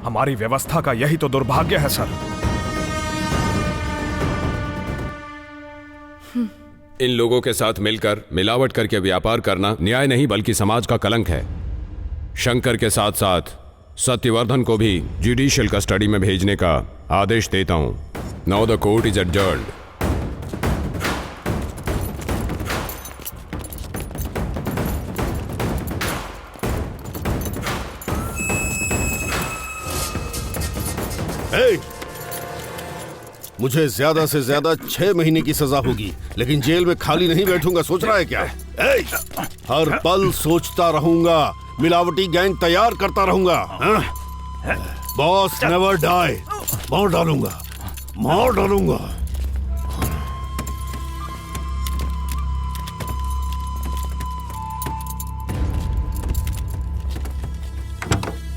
हमारी व्यवस्था का यही तो दुर्भाग्य है सर। इन लोगों के साथ मिलकर मिलावट करके व्यापार करना न्याय नहीं बल्कि समाज का कलंक है। शंकर के साथ साथ सत्यवर्धन को भी जुडिशियल कस्टडी में भेजने का आदेश देता हूं। Now the court is adjourned. मुझे ज्यादा से ज्यादा 6 महीने की सजा होगी, लेकिन जेल में खाली नहीं बैठूंगा। सोच रहा है क्या? हर पल सोचता रहूंगा, मिलावटी गैंग तैयार करता रहूंगा। Boss never die. मार डालूंगा, मार डालूंगा।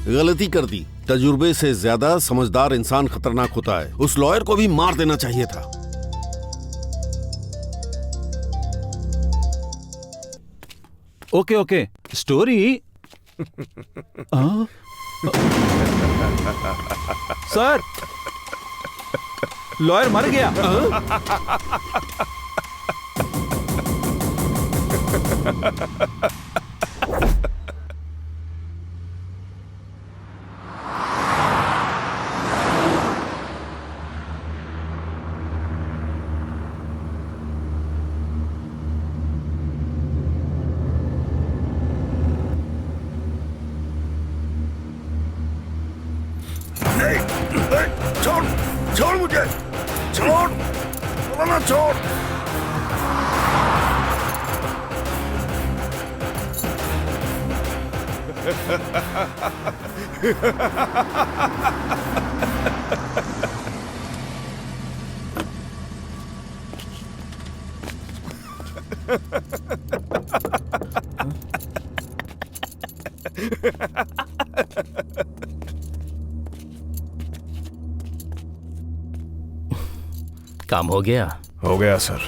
गलती कर दी। तजुर्बे से ज्यादा समझदार इंसान खतरनाक होता है। उस लॉयर को भी मार देना चाहिए था। Okay okay, story. Sir, lawyer मर गया। छोड़ मुझे, छोड़, बोला ना छोड़। काम हो गया? हो गया सर।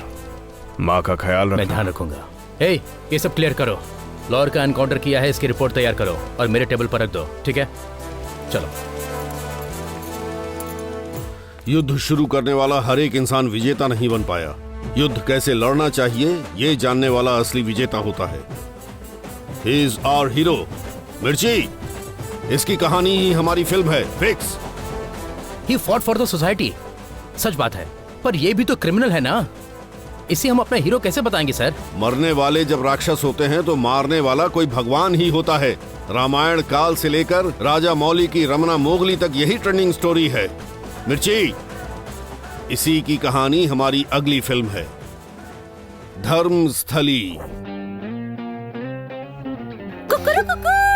माँ का ख्याल रखना। मैं ध्यान रखूंगा। हे, ये सब क्लियर करो। लॉयर का एनकाउंटर किया है, इसकी रिपोर्ट तैयार करो और मेरे टेबल पर रख दो, ठीक है? चलो। युद्ध शुरू करने वाला हर एक इंसान विजेता नहीं बन पाया। युद्ध कैसे लड़ना चाहिए ये जानने वाला असली विजेता होता है। He is our hero। मिर्ची, इसकी कहानी ही हमारी फिल्म है। Fix. He fought for the society। सच बात है, पर ये भी तो क्रिमिनल है ना। इसे हम अपना हीरो कैसे बताएंगे सर? मरने वाले जब राक्षस होते हैं तो मारने वाला कोई भगवान ही होता है। रामायण काल से लेकर राजा मौली की रमना मोगली तक यही ट्रेंडिंग स्टोरी है। मिर्ची, इसी की कहानी हमारी अगली फिल्म है, धर्मस्थली। कुकुरु कुकु।